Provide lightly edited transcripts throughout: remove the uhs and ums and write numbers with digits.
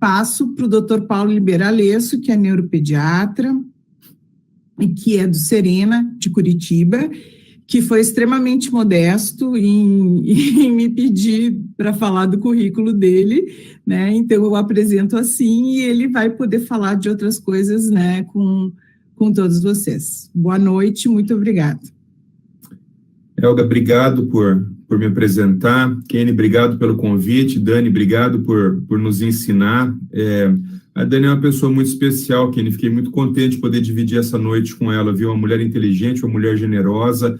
espaço para o Dr. Paulo Liberalesso, que é neuropediatra, e que é do Serena, de Curitiba, que foi extremamente modesto em me pedir para falar do currículo dele, né? Então, eu apresento assim e ele vai poder falar de outras coisas, né, com todos vocês. Boa noite, muito obrigada. Helga, obrigado por me apresentar. Kenny, obrigado pelo convite. Dani, obrigado por nos ensinar. A Dani é uma pessoa muito especial, Kenny. Fiquei muito contente de poder dividir essa noite com ela, viu? Uma mulher inteligente, uma mulher generosa.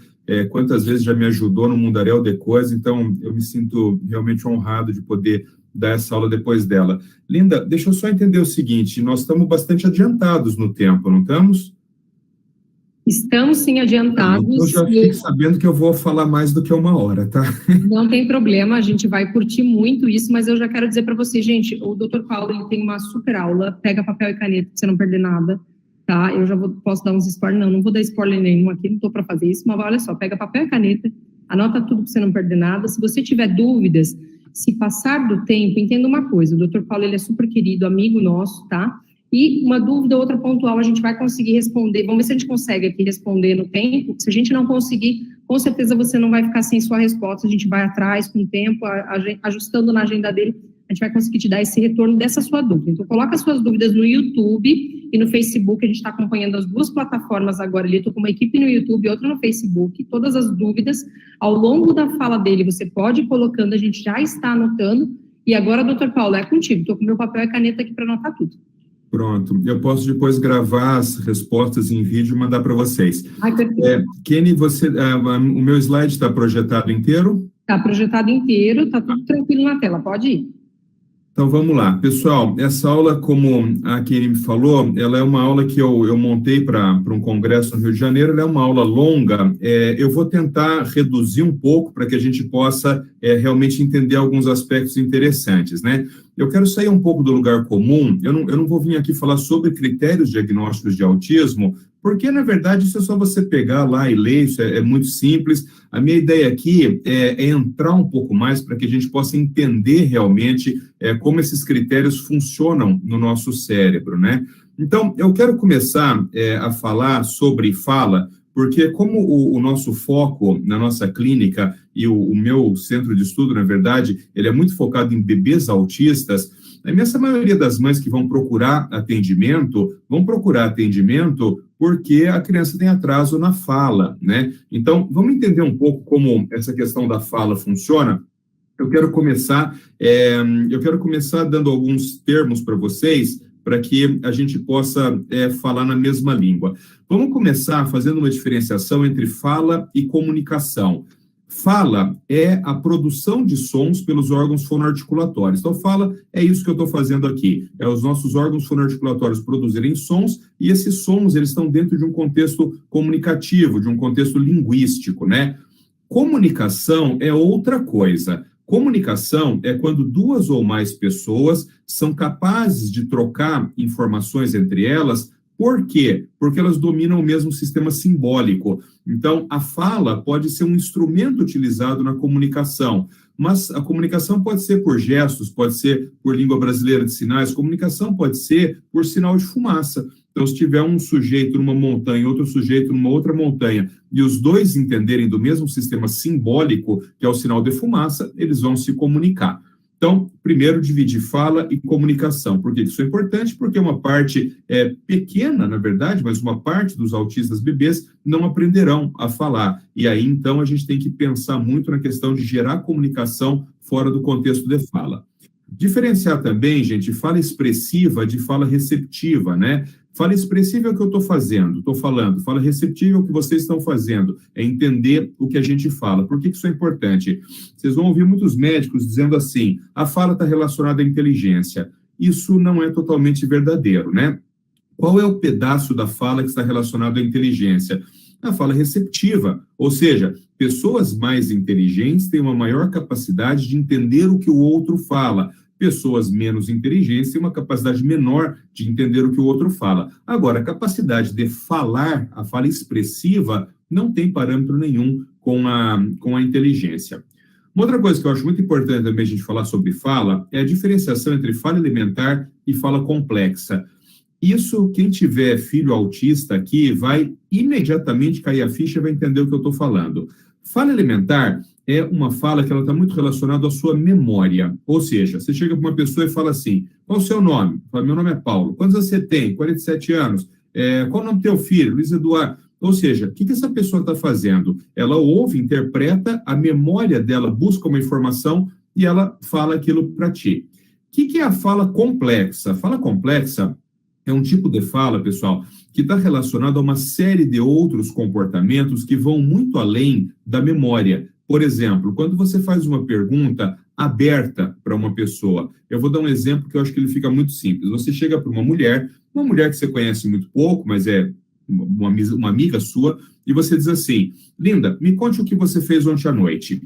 Quantas vezes já me ajudou no mundaréu de coisa, então eu me sinto realmente honrado de poder dar essa aula depois dela. Linda, deixa eu só entender o seguinte, nós estamos bastante adiantados no tempo, não estamos? Estamos sim adiantados. Eu já fico sabendo que eu vou falar mais do que 1 hora, tá? Não tem problema, a gente vai curtir muito isso, mas eu já quero dizer para você, gente, o Dr. Paulo, ele tem uma super aula, pega papel e caneta para você não perder nada, tá? Eu já posso dar uns spoilers, não vou dar spoiler nenhum aqui, não estou para fazer isso, mas olha só, pega papel e caneta, anota tudo para você não perder nada. Se você tiver dúvidas, se passar do tempo, entenda uma coisa, o Dr. Paulo, ele é super querido, amigo nosso, tá? E uma dúvida, outra pontual, a gente vai conseguir responder. Vamos ver se a gente consegue aqui responder no tempo. Se a gente não conseguir, com certeza você não vai ficar sem sua resposta. A gente vai atrás com o tempo, ajustando na agenda dele, a gente vai conseguir te dar esse retorno dessa sua dúvida. Então, coloca as suas dúvidas no YouTube e no Facebook. A gente está acompanhando as duas plataformas agora. Eu estou com uma equipe no YouTube e outra no Facebook. Todas as dúvidas, ao longo da fala dele, você pode ir colocando, a gente já está anotando. E agora, doutor Paulo, é contigo. Estou com meu papel e caneta aqui para anotar tudo. Pronto, eu posso depois gravar as respostas em vídeo e mandar para vocês. Ai, perfeito. Kenny, o meu slide está projetado inteiro? Está projetado inteiro, está tudo tranquilo na tela, pode ir. Então, vamos lá. Pessoal, essa aula, como a Kenny me falou, ela é uma aula que eu montei para um congresso no Rio de Janeiro, ela é uma aula longa, eu vou tentar reduzir um pouco para que a gente possa realmente entender alguns aspectos interessantes, né? Eu quero sair um pouco do lugar comum, eu não vou vir aqui falar sobre critérios diagnósticos de autismo, porque, na verdade, isso é só você pegar lá e ler, isso é muito simples. A minha ideia aqui é entrar um pouco mais para que a gente possa entender realmente como esses critérios funcionam no nosso cérebro, né? Então, eu quero começar a falar sobre fala, porque como o nosso foco na nossa clínica e o meu centro de estudo, na verdade, ele é muito focado em bebês autistas, a imensa maioria das mães que vão procurar atendimento porque a criança tem atraso na fala, né? Então, vamos entender um pouco como essa questão da fala funciona. Eu quero começar dando alguns termos para vocês, para que a gente possa falar na mesma língua. Vamos começar fazendo uma diferenciação entre fala e comunicação. Fala é a produção de sons pelos órgãos fonoarticulatórios. Então, fala é isso que eu estou fazendo aqui. É os nossos órgãos fonoarticulatórios produzirem sons, e esses sons eles estão dentro de um contexto comunicativo, de um contexto linguístico, né? Comunicação é outra coisa. Comunicação é quando 2 ou mais pessoas são capazes de trocar informações entre elas. Por quê? Porque elas dominam o mesmo sistema simbólico. Então, a fala pode ser um instrumento utilizado na comunicação, mas a comunicação pode ser por gestos, pode ser por língua brasileira de sinais, comunicação pode ser por sinal de fumaça. Então, se tiver um sujeito numa montanha e outro sujeito numa outra montanha, e os dois entenderem do mesmo sistema simbólico, que é o sinal de fumaça, eles vão se comunicar. Então, primeiro, dividir fala e comunicação. Por que isso é importante? Porque uma parte pequena, na verdade, mas uma parte dos autistas bebês não aprenderão a falar. E aí, então, a gente tem que pensar muito na questão de gerar comunicação fora do contexto de fala. Diferenciar também, gente, fala expressiva de fala receptiva, né? Fala expressiva é o que eu estou fazendo, estou falando. Fala receptiva é o que vocês estão fazendo, é entender o que a gente fala. Por que isso é importante? Vocês vão ouvir muitos médicos dizendo assim, a fala está relacionada à inteligência. Isso não é totalmente verdadeiro, né? Qual é o pedaço da fala que está relacionado à inteligência? A fala receptiva, ou seja, pessoas mais inteligentes têm uma maior capacidade de entender o que o outro fala. Pessoas menos inteligentes têm uma capacidade menor de entender o que o outro fala. Agora, a capacidade de falar, a fala expressiva, não tem parâmetro nenhum com a inteligência. Uma outra coisa que eu acho muito importante também a gente falar sobre fala é a diferenciação entre fala elementar e fala complexa. Isso, quem tiver filho autista aqui, vai imediatamente cair a ficha e vai entender o que eu estou falando. Fala elementar é uma fala que ela está muito relacionada à sua memória. Ou seja, você chega para uma pessoa e fala assim, qual o seu nome? Fala, meu nome é Paulo. Quantos você tem? 47 anos. Qual o nome do teu filho? Luiz Eduardo. Ou seja, o que essa pessoa está fazendo? Ela ouve, interpreta, a memória dela busca uma informação e ela fala aquilo para ti. O que é a fala complexa? A fala complexa é um tipo de fala, pessoal, que está relacionado a uma série de outros comportamentos que vão muito além da memória. Por exemplo, quando você faz uma pergunta aberta para uma pessoa, eu vou dar um exemplo que eu acho que ele fica muito simples. Você chega para uma mulher que você conhece muito pouco, mas é uma amiga sua, e você diz assim, linda, me conte o que você fez ontem à noite.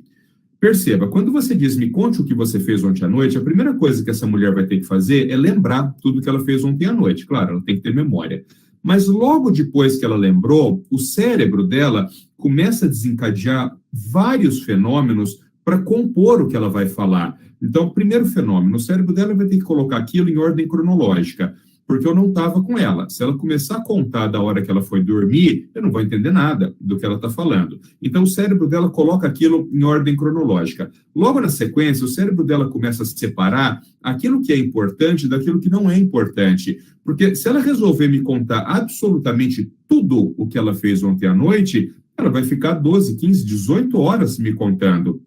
Perceba, quando você diz, me conte o que você fez ontem à noite, a primeira coisa que essa mulher vai ter que fazer é lembrar tudo que ela fez ontem à noite. Claro, ela tem que ter memória. Mas logo depois que ela lembrou, o cérebro dela começa a desencadear vários fenômenos para compor o que ela vai falar. Então, primeiro fenômeno, o cérebro dela vai ter que colocar aquilo em ordem cronológica, porque eu não estava com ela. Se ela começar a contar da hora que ela foi dormir, eu não vou entender nada do que ela está falando. Então, o cérebro dela coloca aquilo em ordem cronológica. Logo na sequência, o cérebro dela começa a separar aquilo que é importante daquilo que não é importante. Porque se ela resolver me contar absolutamente tudo o que ela fez ontem à noite, ela vai ficar 12, 15, 18 horas me contando.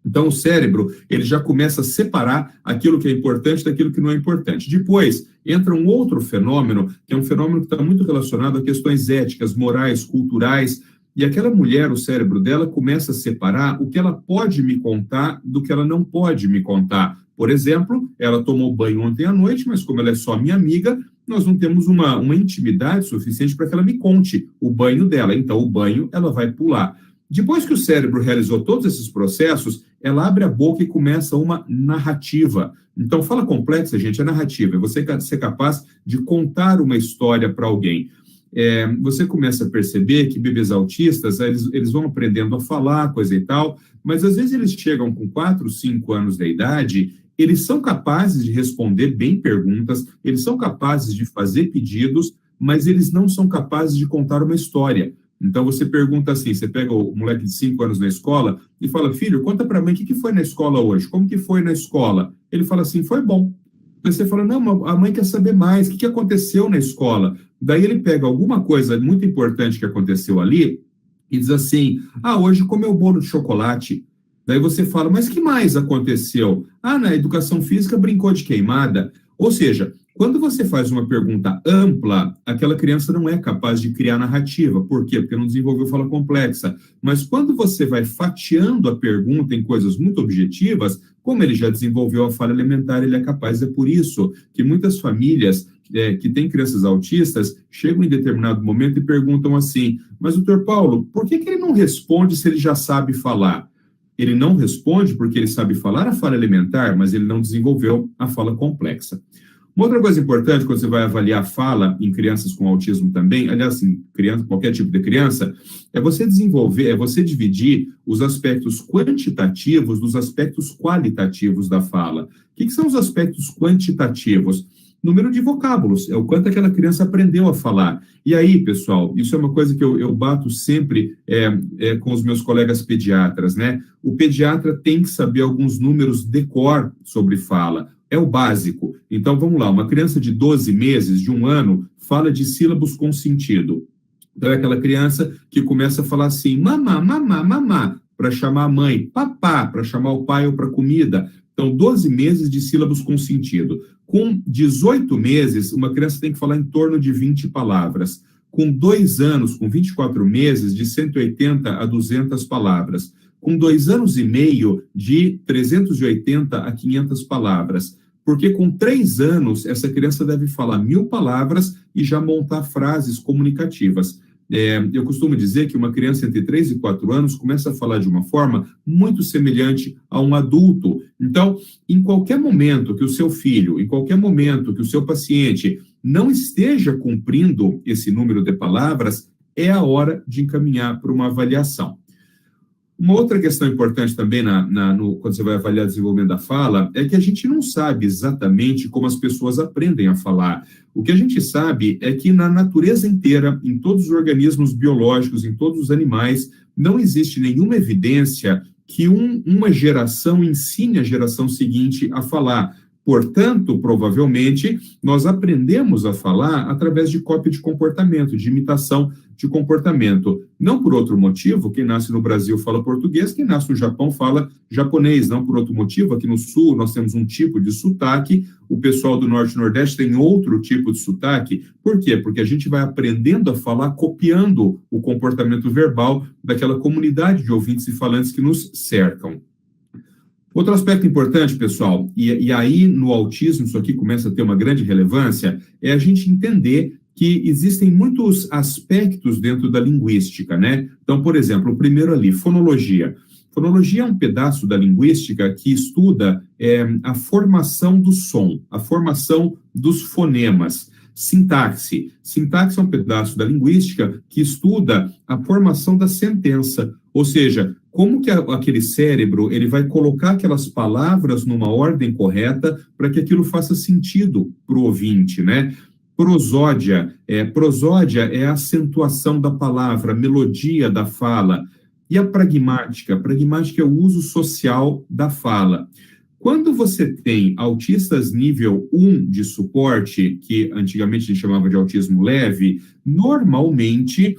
Então, o cérebro, ele já começa a separar aquilo que é importante daquilo que não é importante. Depois, entra um outro fenômeno, que é um fenômeno que está muito relacionado a questões éticas, morais, culturais, e aquela mulher, o cérebro dela, começa a separar o que ela pode me contar do que ela não pode me contar. Por exemplo, ela tomou banho ontem à noite, mas como ela é só minha amiga, nós não temos uma intimidade suficiente para que ela me conte o banho dela. Então, o banho, ela vai pular. Depois que o cérebro realizou todos esses processos, ela abre a boca e começa uma narrativa. Então, fala complexa, gente, é narrativa. É você ser capaz de contar uma história para alguém. Você começa a perceber que bebês autistas, eles vão aprendendo a falar, coisa e tal, mas às vezes eles chegam com 4, 5 anos de idade, eles são capazes de responder bem perguntas, eles são capazes de fazer pedidos, mas eles não são capazes de contar uma história. Então, você pergunta assim, você pega o moleque de 5 anos na escola e fala, filho, conta para mãe o que foi na escola hoje, como que foi na escola? Ele fala assim, foi bom. Aí você fala, não, a mãe quer saber mais, o que aconteceu na escola? Daí ele pega alguma coisa muito importante que aconteceu ali e diz assim, hoje comeu bolo de chocolate. Daí você fala, mas que mais aconteceu? Na educação física brincou de queimada. Ou seja, quando você faz uma pergunta ampla, aquela criança não é capaz de criar narrativa. Por quê? Porque não desenvolveu fala complexa. Mas quando você vai fatiando a pergunta em coisas muito objetivas, como ele já desenvolveu a fala elementar, ele é capaz. É por isso que muitas famílias que têm crianças autistas chegam em determinado momento e perguntam assim, mas, doutor Paulo, por que ele não responde se ele já sabe falar? Ele não responde porque ele sabe falar a fala elementar, mas ele não desenvolveu a fala complexa. Uma outra coisa importante quando você vai avaliar a fala em crianças com autismo também, aliás, em criança, qualquer tipo de criança, é você dividir os aspectos quantitativos dos aspectos qualitativos da fala. O que são os aspectos quantitativos? Número de vocábulos, é o quanto aquela criança aprendeu a falar. E aí, pessoal, isso é uma coisa que eu bato sempre com os meus colegas pediatras, né? O pediatra tem que saber alguns números de cor sobre fala. É o básico. Então, vamos lá, uma criança de 12 meses, de 1 ano, fala de sílabos com sentido. Então, é aquela criança que começa a falar assim, mamá, mamá, mamá, para chamar a mãe, papá, para chamar o pai ou para comida. Então, 12 meses de sílabos com sentido. Com 18 meses, uma criança tem que falar em torno de 20 palavras. Com 2 anos, com 24 meses, de 180 a 200 palavras. Com 2 anos e meio, de 380 a 500 palavras. Porque com 3 anos, essa criança deve falar 1000 palavras e já montar frases comunicativas. Eu costumo dizer que uma criança entre 3 e 4 anos começa a falar de uma forma muito semelhante a um adulto. Então, em qualquer momento que o seu filho, em qualquer momento que o seu paciente não esteja cumprindo esse número de palavras, é a hora de encaminhar para uma avaliação. Uma outra questão importante também quando você vai avaliar o desenvolvimento da fala é que a gente não sabe exatamente como as pessoas aprendem a falar. O que a gente sabe é que na natureza inteira, em todos os organismos biológicos, em todos os animais, não existe nenhuma evidência que uma geração ensine a geração seguinte a falar. Portanto, provavelmente, nós aprendemos a falar através de cópia de comportamento, de imitação de comportamento. Não por outro motivo, quem nasce no Brasil fala português, quem nasce no Japão fala japonês. Não por outro motivo, aqui no Sul nós temos um tipo de sotaque, o pessoal do Norte e Nordeste tem outro tipo de sotaque. Por quê? Porque a gente vai aprendendo a falar copiando o comportamento verbal daquela comunidade de ouvintes e falantes que nos cercam. Outro aspecto importante, pessoal, e aí no autismo isso aqui começa a ter uma grande relevância, é a gente entender que existem muitos aspectos dentro da linguística, né? Então, por exemplo, o primeiro ali, fonologia. Fonologia é um pedaço da linguística que estuda a formação do som, a formação dos fonemas. Sintaxe. Sintaxe é um pedaço da linguística que estuda a formação da sentença, ou seja, como que aquele cérebro ele vai colocar aquelas palavras numa ordem correta para que aquilo faça sentido para o ouvinte, né? Prosódia. Prosódia é a acentuação da palavra, a melodia da fala. E a pragmática? Pragmática é o uso social da fala. Quando você tem autistas nível 1 de suporte, que antigamente a gente chamava de autismo leve, normalmente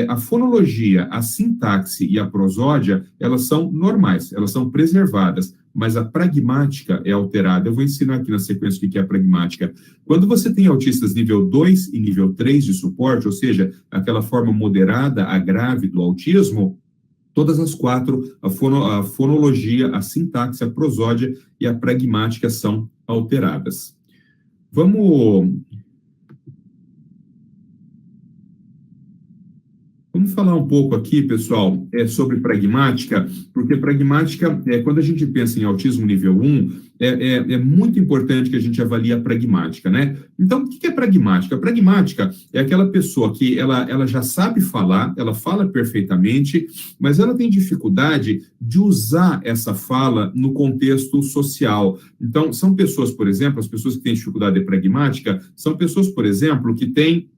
a fonologia, a sintaxe e a prosódia, elas são normais, elas são preservadas, mas a pragmática é alterada. Eu vou ensinar aqui na sequência o que é a pragmática. Quando você tem autistas nível 2 e nível 3 de suporte, ou seja, aquela forma moderada a grave do autismo, todas as quatro, a fonologia, a sintaxe, a prosódia e a pragmática são alteradas. Vamos falar um pouco aqui, pessoal, sobre pragmática, porque pragmática, quando a gente pensa em autismo nível 1, é muito importante que a gente avalie a pragmática, né? Então, o que é pragmática? A pragmática é aquela pessoa que ela já sabe falar, ela fala perfeitamente, mas ela tem dificuldade de usar essa fala no contexto social. Então, são pessoas, por exemplo, as pessoas que têm dificuldade de pragmática, são pessoas, por exemplo, que têm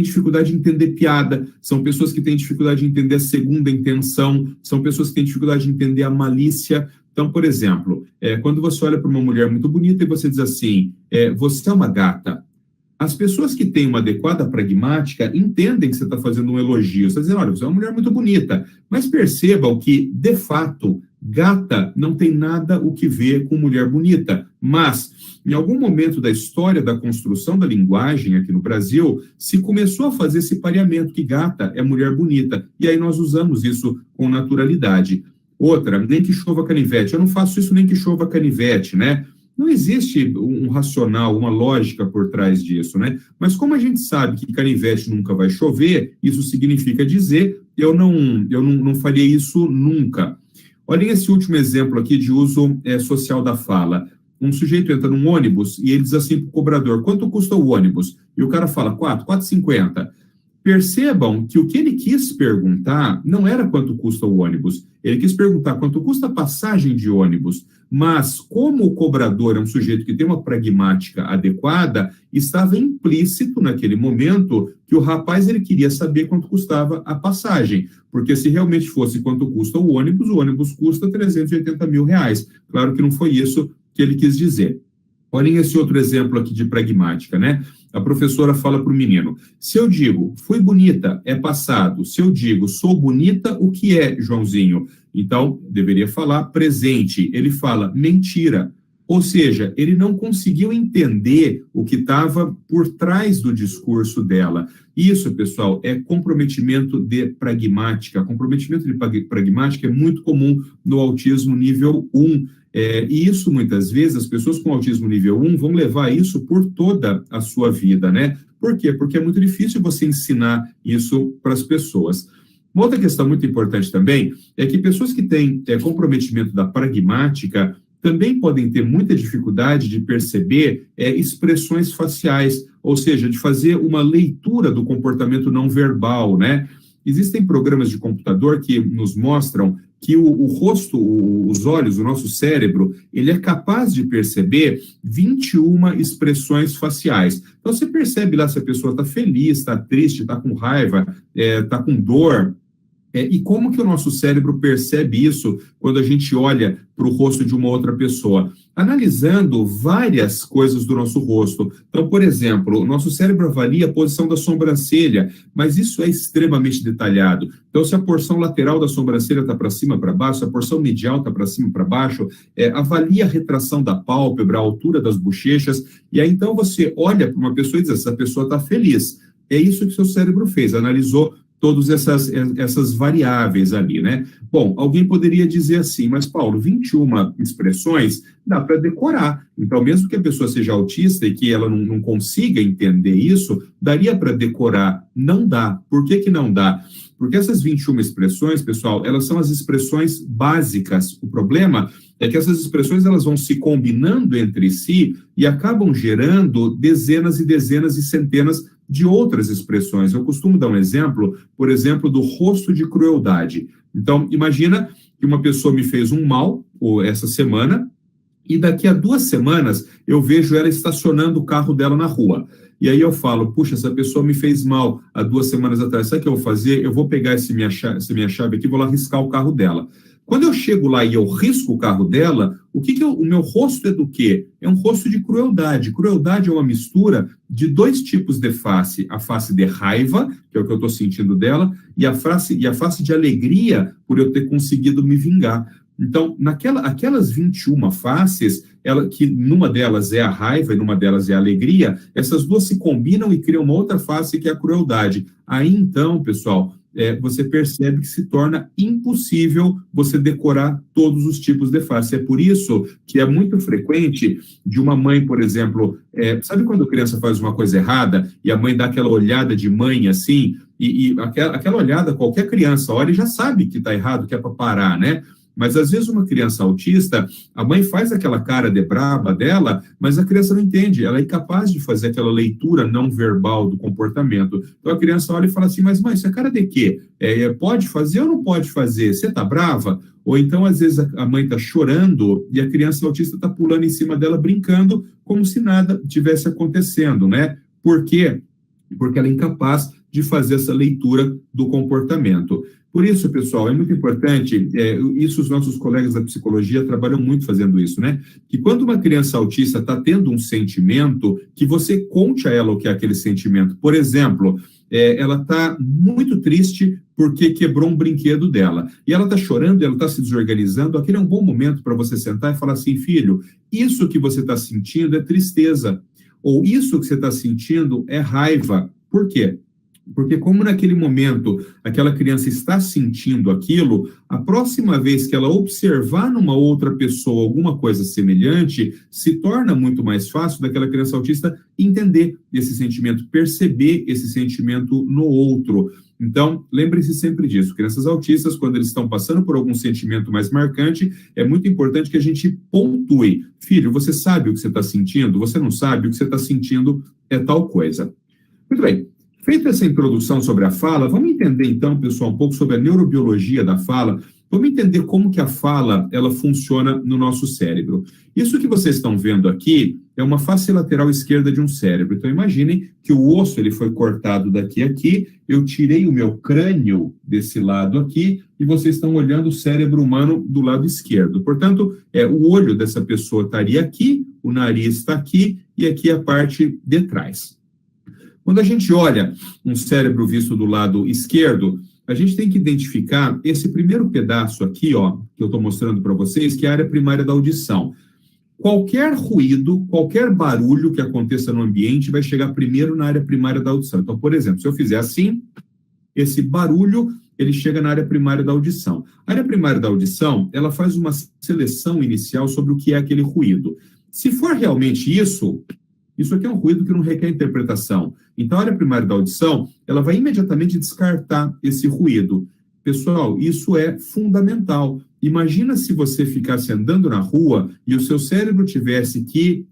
dificuldade de entender piada, são pessoas que têm dificuldade de entender a segunda intenção, são pessoas que têm dificuldade de entender a malícia. Então, por exemplo, quando você olha para uma mulher muito bonita e você diz assim, você é uma gata. As pessoas que têm uma adequada pragmática entendem que você está fazendo um elogio. Você está dizendo, olha, você é uma mulher muito bonita. Mas percebam que, de fato, gata não tem nada o que ver com mulher bonita. Mas, em algum momento da história da construção da linguagem aqui no Brasil, se começou a fazer esse pareamento que gata é mulher bonita. E aí nós usamos isso com naturalidade. Outra, nem que chova canivete. Eu não faço isso nem que chova canivete, né? Não existe um racional, uma lógica por trás disso, né? Mas como a gente sabe que canivete nunca vai chover, isso significa dizer, eu não faria isso nunca. Olhem esse último exemplo aqui de uso social da fala. Um sujeito entra num ônibus e ele diz assim para o cobrador, quanto custa o ônibus? E o cara fala, 4,50. Percebam que o que ele quis perguntar não era quanto custa o ônibus. Ele quis perguntar quanto custa a passagem de ônibus. Mas, como o cobrador é um sujeito que tem uma pragmática adequada, estava implícito naquele momento que o rapaz ele queria saber quanto custava a passagem. Porque se realmente fosse quanto custa o ônibus custa R$380 mil. Claro que não foi isso que ele quis dizer. Olhem esse outro exemplo aqui de pragmática, né? A professora fala para o menino, se eu digo, fui bonita, é passado. Se eu digo, sou bonita, o que é, Joãozinho? Então, deveria falar presente. Ele fala, mentira. Ou seja, ele não conseguiu entender o que estava por trás do discurso dela. Isso, pessoal, é comprometimento de pragmática. Comprometimento de pragmática é muito comum no autismo nível 1. E isso, muitas vezes, as pessoas com autismo nível 1 vão levar isso por toda a sua vida, né? Por quê? Porque é muito difícil você ensinar isso para as pessoas. Uma outra questão muito importante também é que pessoas que têm comprometimento da pragmática também podem ter muita dificuldade de perceber expressões faciais, ou seja, de fazer uma leitura do comportamento não verbal, né? existem programas de computador que nos mostram que o rosto, os olhos, o nosso cérebro, ele é capaz de perceber 21 expressões faciais. Então, você percebe lá se a pessoa está feliz, está triste, está com raiva, está com dor. E como que o nosso cérebro percebe isso quando a gente olha para o rosto de uma outra pessoa? Analisando várias coisas do nosso rosto. Então, por exemplo, o nosso cérebro avalia a posição da sobrancelha, mas isso é extremamente detalhado. Então, se a porção lateral da sobrancelha está para cima, para baixo, se a porção medial está para cima, para baixo, avalia a retração da pálpebra, a altura das bochechas, e aí então você olha para uma pessoa e diz, essa pessoa está feliz. É isso que seu cérebro fez, analisou todas essas variáveis ali, né? Bom, alguém poderia dizer assim, mas Paulo, 21 expressões dá para decorar. Então, mesmo que a pessoa seja autista e que ela não consiga entender isso, daria para decorar. Não dá. Por que não dá? Porque essas 21 expressões, pessoal, elas são as expressões básicas. O problema é que essas expressões elas vão se combinando entre si e acabam gerando dezenas e dezenas e centenas de outras expressões. Eu costumo dar um exemplo, por exemplo, do rosto de crueldade. Então, imagina que uma pessoa me fez um mal essa semana e daqui a 2 semanas eu vejo ela estacionando o carro dela na rua. E aí eu falo, puxa, essa pessoa me fez mal há 2 semanas atrás, sabe o que eu vou fazer? Eu vou pegar essa minha chave aqui e vou lá riscar o carro dela. Quando eu chego lá e eu risco o carro dela, o meu rosto é do quê? É um rosto de crueldade. Crueldade é uma mistura de 2 tipos de face. A face de raiva, que é o que eu estou sentindo dela, e a face de alegria por eu ter conseguido me vingar. Então, aquelas 21 faces, que numa delas é a raiva e numa delas é a alegria, essas duas se combinam e criam uma outra face que é a crueldade. Aí, então, pessoal, você percebe que se torna impossível você decorar todos os tipos de face. É por isso que é muito frequente de uma mãe, por exemplo, sabe quando a criança faz uma coisa errada e a mãe dá aquela olhada de mãe assim, e aquela olhada, qualquer criança olha e já sabe que está errado, que é para parar, né? Mas, às vezes, uma criança autista, a mãe faz aquela cara de braba dela, mas a criança não entende, ela é incapaz de fazer aquela leitura não verbal do comportamento. Então, a criança olha e fala assim, mas mãe, isso é cara de quê? Pode fazer ou não pode fazer? Você está brava? Ou então, às vezes, a mãe está chorando e a criança autista está pulando em cima dela, brincando, como se nada tivesse acontecendo, né? Por quê? Porque ela é incapaz de fazer essa leitura do comportamento. Por isso, pessoal, é muito importante, isso os nossos colegas da psicologia trabalham muito fazendo isso, né? Que quando uma criança autista está tendo um sentimento, que você conte a ela o que é aquele sentimento. Por exemplo, ela está muito triste porque quebrou um brinquedo dela. E ela está chorando, ela está se desorganizando. Aquele é um bom momento para você sentar e falar assim, filho, isso que você está sentindo é tristeza. Ou isso que você está sentindo é raiva. Por quê? Porque como naquele momento aquela criança está sentindo aquilo, a próxima vez que ela observar numa outra pessoa alguma coisa semelhante, se torna muito mais fácil daquela criança autista entender esse sentimento, perceber esse sentimento no outro. Então, lembre-se sempre disso. Crianças autistas, quando eles estão passando por algum sentimento mais marcante, é muito importante que a gente pontue. Filho, você sabe o que você está sentindo? Você não sabe? O que você está sentindo é tal coisa. Muito bem. Feita essa introdução sobre a fala, vamos entender então, pessoal, um pouco sobre a neurobiologia da fala. Vamos entender como que a fala ela funciona no nosso cérebro. Isso que vocês estão vendo aqui é uma face lateral esquerda de um cérebro. Então imaginem que o osso ele foi cortado daqui a aqui, eu tirei o meu crânio desse lado aqui e vocês estão olhando o cérebro humano do lado esquerdo. Portanto, o olho dessa pessoa estaria aqui, o nariz está aqui e aqui a parte de trás. Quando a gente olha um cérebro visto do lado esquerdo, a gente tem que identificar esse primeiro pedaço aqui, ó, que eu estou mostrando para vocês, que é a área primária da audição. Qualquer ruído, qualquer barulho que aconteça no ambiente vai chegar primeiro na área primária da audição. Então, por exemplo, se eu fizer assim, esse barulho, ele chega na área primária da audição. A área primária da audição, ela faz uma seleção inicial sobre o que é aquele ruído. Se for realmente isso aqui é um ruído que não requer interpretação. Então, a área primária da audição, ela vai imediatamente descartar esse ruído. Pessoal, isso é fundamental. Imagina se você ficasse andando na rua e o seu cérebro tivesse que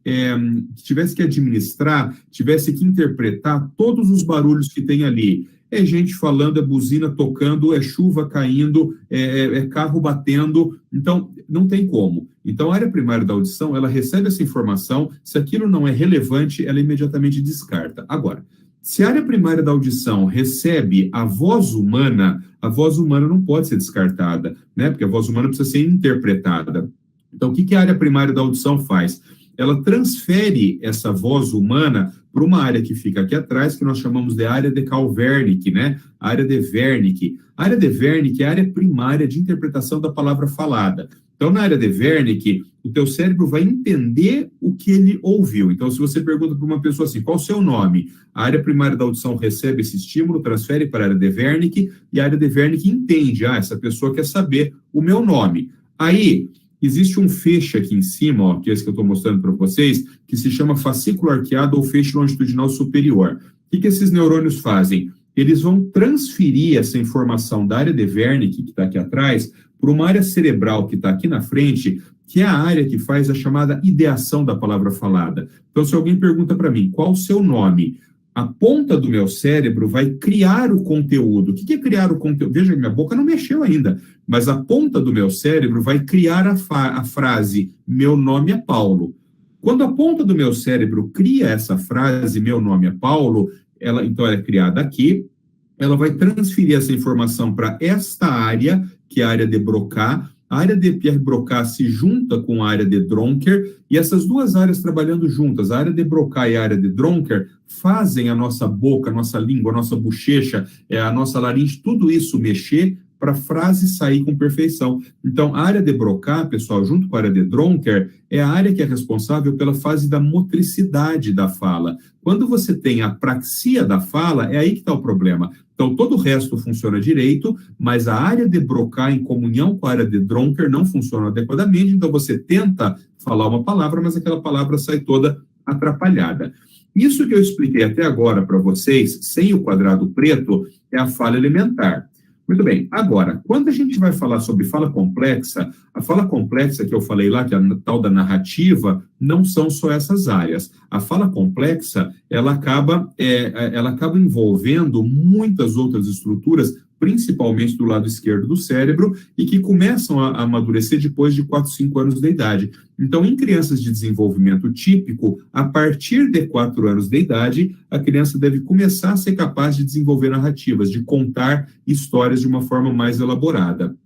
administrar, tivesse que interpretar todos os barulhos que tem ali. é gente falando, é buzina tocando, é chuva caindo, é carro batendo, então não tem como. Então a área primária da audição, ela recebe essa informação, se aquilo não é relevante, ela imediatamente descarta. Agora, se a área primária da audição recebe a voz humana não pode ser descartada, né? Porque a voz humana precisa ser interpretada. Então, o que a área primária da audição faz? Ela transfere essa voz humana para uma área que fica aqui atrás, que nós chamamos de área de Karl-Wernicke, né? A área de Wernicke. A área de Wernicke é a área primária de interpretação da palavra falada. Então, na área de Wernicke, o teu cérebro vai entender o que ele ouviu. Então, se você pergunta para uma pessoa assim, qual o seu nome? A área primária da audição recebe esse estímulo, transfere para a área de Wernicke, e a área de Wernicke entende, essa pessoa quer saber o meu nome. Aí, existe um feixe aqui em cima, ó, que é esse que eu estou mostrando para vocês, que se chama fascículo arqueado ou feixe longitudinal superior. O que esses neurônios fazem? Eles vão transferir essa informação da área de Wernicke, que está aqui atrás, para uma área cerebral que está aqui na frente, que é a área que faz a chamada ideação da palavra falada. Então, se alguém pergunta para mim, qual o seu nome? A ponta do meu cérebro vai criar o conteúdo. O que é criar o conteúdo? Veja, minha boca não mexeu ainda, mas a ponta do meu cérebro vai criar a frase, meu nome é Paulo. Quando a ponta do meu cérebro cria essa frase, meu nome é Paulo, então ela é criada aqui, ela vai transferir essa informação para esta área, que é a área de Broca. A área de Pierre-Broca se junta com a área de Dronker, e essas duas áreas trabalhando juntas, a área de Broca e a área de Dronker, fazem a nossa boca, a nossa língua, a nossa bochecha, a nossa laringe, tudo isso mexer para a frase sair com perfeição. Então, a área de Broca, pessoal, junto com a área de Dronker, é a área que é responsável pela fase da motricidade da fala. Quando você tem a praxia da fala, é aí que está o problema. Então, todo o resto funciona direito, mas a área de Broca, em comunhão com a área de Dronker, não funciona adequadamente, então você tenta falar uma palavra, mas aquela palavra sai toda atrapalhada. Isso que eu expliquei até agora para vocês, sem o quadrado preto, é a fala elementar. Muito bem, agora, quando a gente vai falar sobre fala complexa, a fala complexa que eu falei lá, que é a tal da narrativa, não são só essas áreas. A fala complexa, ela acaba envolvendo muitas outras estruturas, principalmente do lado esquerdo do cérebro, e que começam a amadurecer depois de 4, 5 anos de idade. Então, em crianças de desenvolvimento típico, a partir de 4 anos de idade, a criança deve começar a ser capaz de desenvolver narrativas, de contar histórias de uma forma mais elaborada.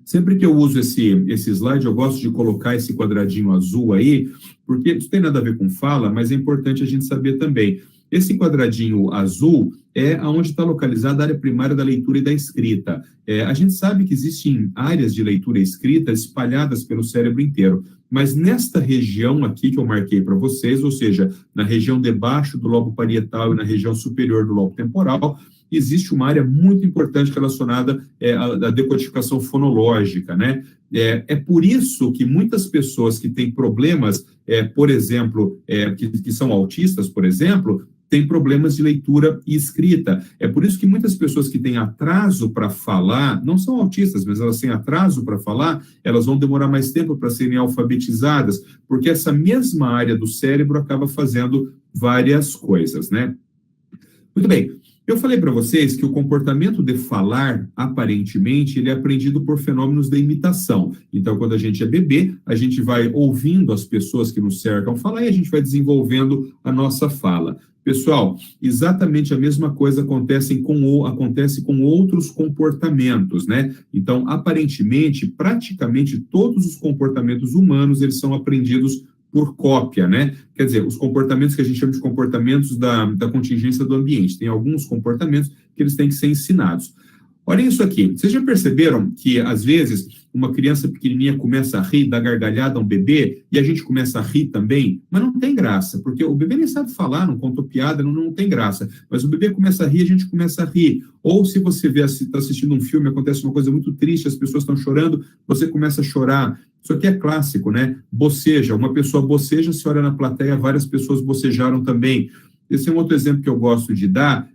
Sempre que eu uso esse slide, eu gosto de colocar esse quadradinho azul aí, porque isso tem nada a ver com fala, mas é importante a gente saber também. Esse quadradinho azul é onde está localizada a área primária da leitura e da escrita. A gente sabe que existem áreas de leitura e escrita espalhadas pelo cérebro inteiro, mas nesta região aqui que eu marquei para vocês, ou seja, na região debaixo do lobo parietal e na região superior do lobo temporal, existe uma área muito importante relacionada à decodificação fonológica, né? É por isso que muitas pessoas que têm problemas, por exemplo, que são autistas, por exemplo, têm problemas de leitura e escrita. É por isso que muitas pessoas que têm atraso para falar, não são autistas, mas elas têm atraso para falar, elas vão demorar mais tempo para serem alfabetizadas, porque essa mesma área do cérebro acaba fazendo várias coisas, né? Muito bem. Eu falei para vocês que o comportamento de falar, aparentemente, ele é aprendido por fenômenos de imitação. Então, quando a gente é bebê, a gente vai ouvindo as pessoas que nos cercam falar e a gente vai desenvolvendo a nossa fala. Pessoal, exatamente a mesma coisa acontece com outros comportamentos, né? Então, aparentemente, praticamente todos os comportamentos humanos, eles são aprendidos por cópia, né? Quer dizer, os comportamentos que a gente chama de comportamentos da contingência do ambiente. Tem alguns comportamentos que eles têm que ser ensinados. Olhem isso aqui. Vocês já perceberam que, às vezes, uma criança pequenininha começa a rir, dá gargalhada a um bebê, e a gente começa a rir também? Mas não tem graça, porque o bebê nem sabe falar, não contou piada, não tem graça. Mas o bebê começa a rir, a gente começa a rir. Ou se você está assistindo um filme, acontece uma coisa muito triste, as pessoas estão chorando, você começa a chorar. Isso aqui é clássico, né? Boceja. Uma pessoa boceja, se olha na plateia, várias pessoas bocejaram também. Esse é um outro exemplo que eu gosto de dar,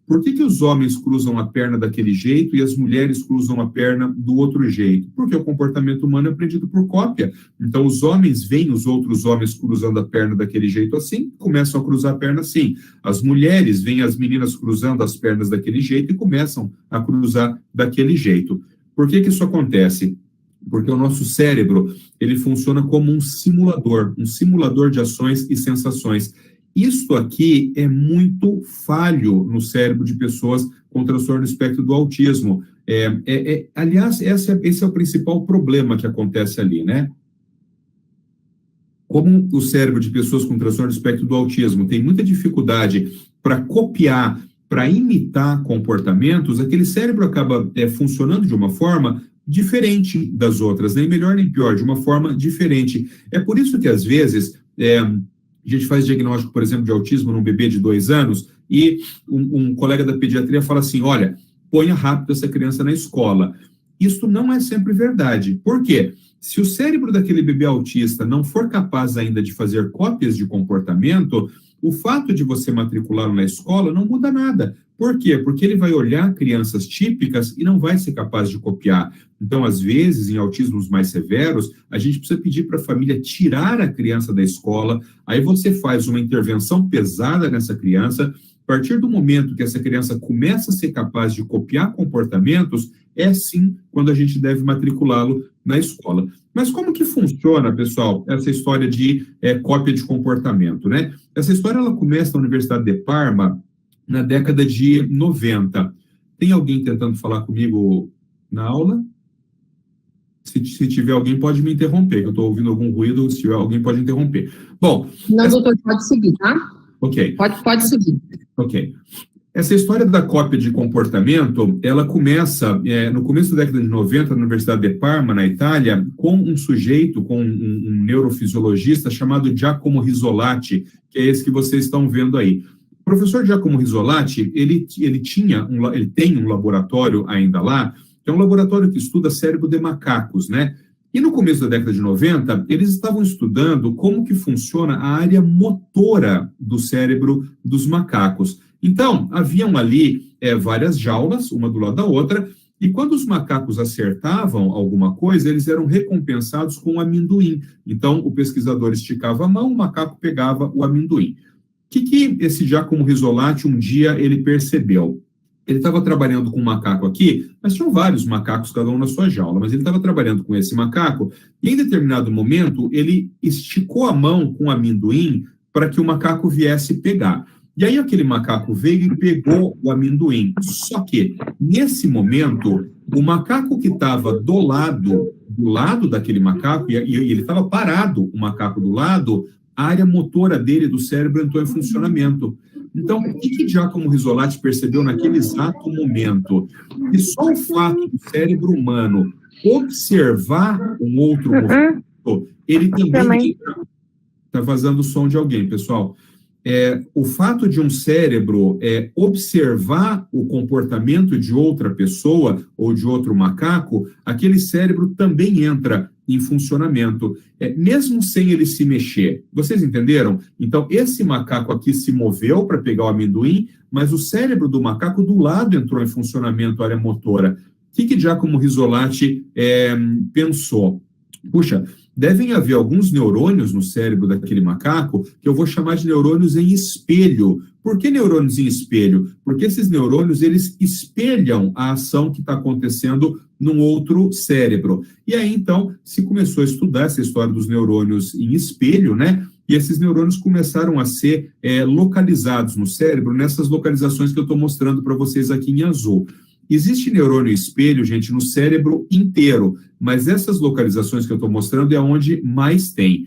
por que os homens cruzam a perna daquele jeito e as mulheres cruzam a perna do outro jeito? Porque o comportamento humano é aprendido por cópia. Então, os homens veem os outros homens cruzando a perna daquele jeito assim, começam a cruzar a perna assim. As mulheres veem as meninas cruzando as pernas daquele jeito e começam a cruzar daquele jeito. Por que isso acontece? Porque o nosso cérebro, ele funciona como um simulador de ações e sensações. Isto aqui é muito falho no cérebro de pessoas com transtorno do espectro do autismo. Aliás, esse é o principal problema que acontece ali, né? Como o cérebro de pessoas com transtorno do espectro do autismo tem muita dificuldade para copiar, para imitar comportamentos, aquele cérebro acaba funcionando de uma forma diferente das outras, nem melhor nem pior, de uma forma diferente. É por isso que, às vezes, a gente faz diagnóstico, por exemplo, de autismo num bebê de 2 anos e um colega da pediatria fala assim, olha, ponha rápido essa criança na escola. Isso não é sempre verdade. Por quê? Se o cérebro daquele bebê autista não for capaz ainda de fazer cópias de comportamento, o fato de você matriculá-lo na escola não muda nada. Por quê? Porque ele vai olhar crianças típicas e não vai ser capaz de copiar. Então, às vezes, em autismos mais severos, a gente precisa pedir para a família tirar a criança da escola, aí você faz uma intervenção pesada nessa criança. A partir do momento que essa criança começa a ser capaz de copiar comportamentos, é sim quando a gente deve matriculá-lo na escola. Mas como que funciona, pessoal, essa história de cópia de comportamento, né? Essa história, ela começa na Universidade de Parma, na década de 90. Tem alguém tentando falar comigo na aula? Se tiver alguém, pode me interromper, que eu estou ouvindo algum ruído, se tiver alguém pode interromper. Bom... Não, doutor, pode seguir, tá? Ok. Pode seguir. Ok. Essa história da cópia de comportamento, ela começa no começo da década de 90, na Universidade de Parma, na Itália, com um sujeito, com um neurofisiologista chamado Giacomo Rizzolatti, que é esse que vocês estão vendo aí. O professor Giacomo Rizzolatti, ele tem um laboratório ainda lá, que é um laboratório que estuda cérebro de macacos, né? E no começo da década de 90, eles estavam estudando como que funciona a área motora do cérebro dos macacos. Então, haviam ali várias jaulas, uma do lado da outra, e quando os macacos acertavam alguma coisa, eles eram recompensados com um amendoim. Então, o pesquisador esticava a mão, o macaco pegava o amendoim. O que esse Giacomo Rizzolatti um dia ele percebeu? Ele estava trabalhando com um macaco aqui, mas tinham vários macacos, cada um na sua jaula, mas ele estava trabalhando com esse macaco, e em determinado momento, ele esticou a mão com o amendoim para que o macaco viesse pegar. E aí aquele macaco veio e pegou o amendoim. Só que, nesse momento, o macaco que estava do lado daquele macaco, e ele estava parado, o macaco do lado, a área motora dele, do cérebro, entrou em funcionamento. Então, o que Giacomo Rizzolatti percebeu naquele exato momento? Que só o fato do cérebro humano observar um outro movimento, ele também... Está vazando o som de alguém, pessoal. O fato de um cérebro observar o comportamento de outra pessoa ou de outro macaco, aquele cérebro também entra em funcionamento, mesmo sem ele se mexer. Vocês entenderam? Então, esse macaco aqui se moveu para pegar o amendoim, mas o cérebro do macaco do lado entrou em funcionamento, a área motora. O que Giacomo Rizzolatti pensou? Puxa, devem haver alguns neurônios no cérebro daquele macaco que eu vou chamar de neurônios em espelho. Por que neurônios em espelho? Porque esses neurônios, eles espelham a ação que está acontecendo num outro cérebro. E aí, então, se começou a estudar essa história dos neurônios em espelho, né? E esses neurônios começaram a ser localizados no cérebro, nessas localizações que eu estou mostrando para vocês aqui em azul. Existe neurônio espelho, gente, no cérebro inteiro, mas essas localizações que eu estou mostrando é onde mais tem.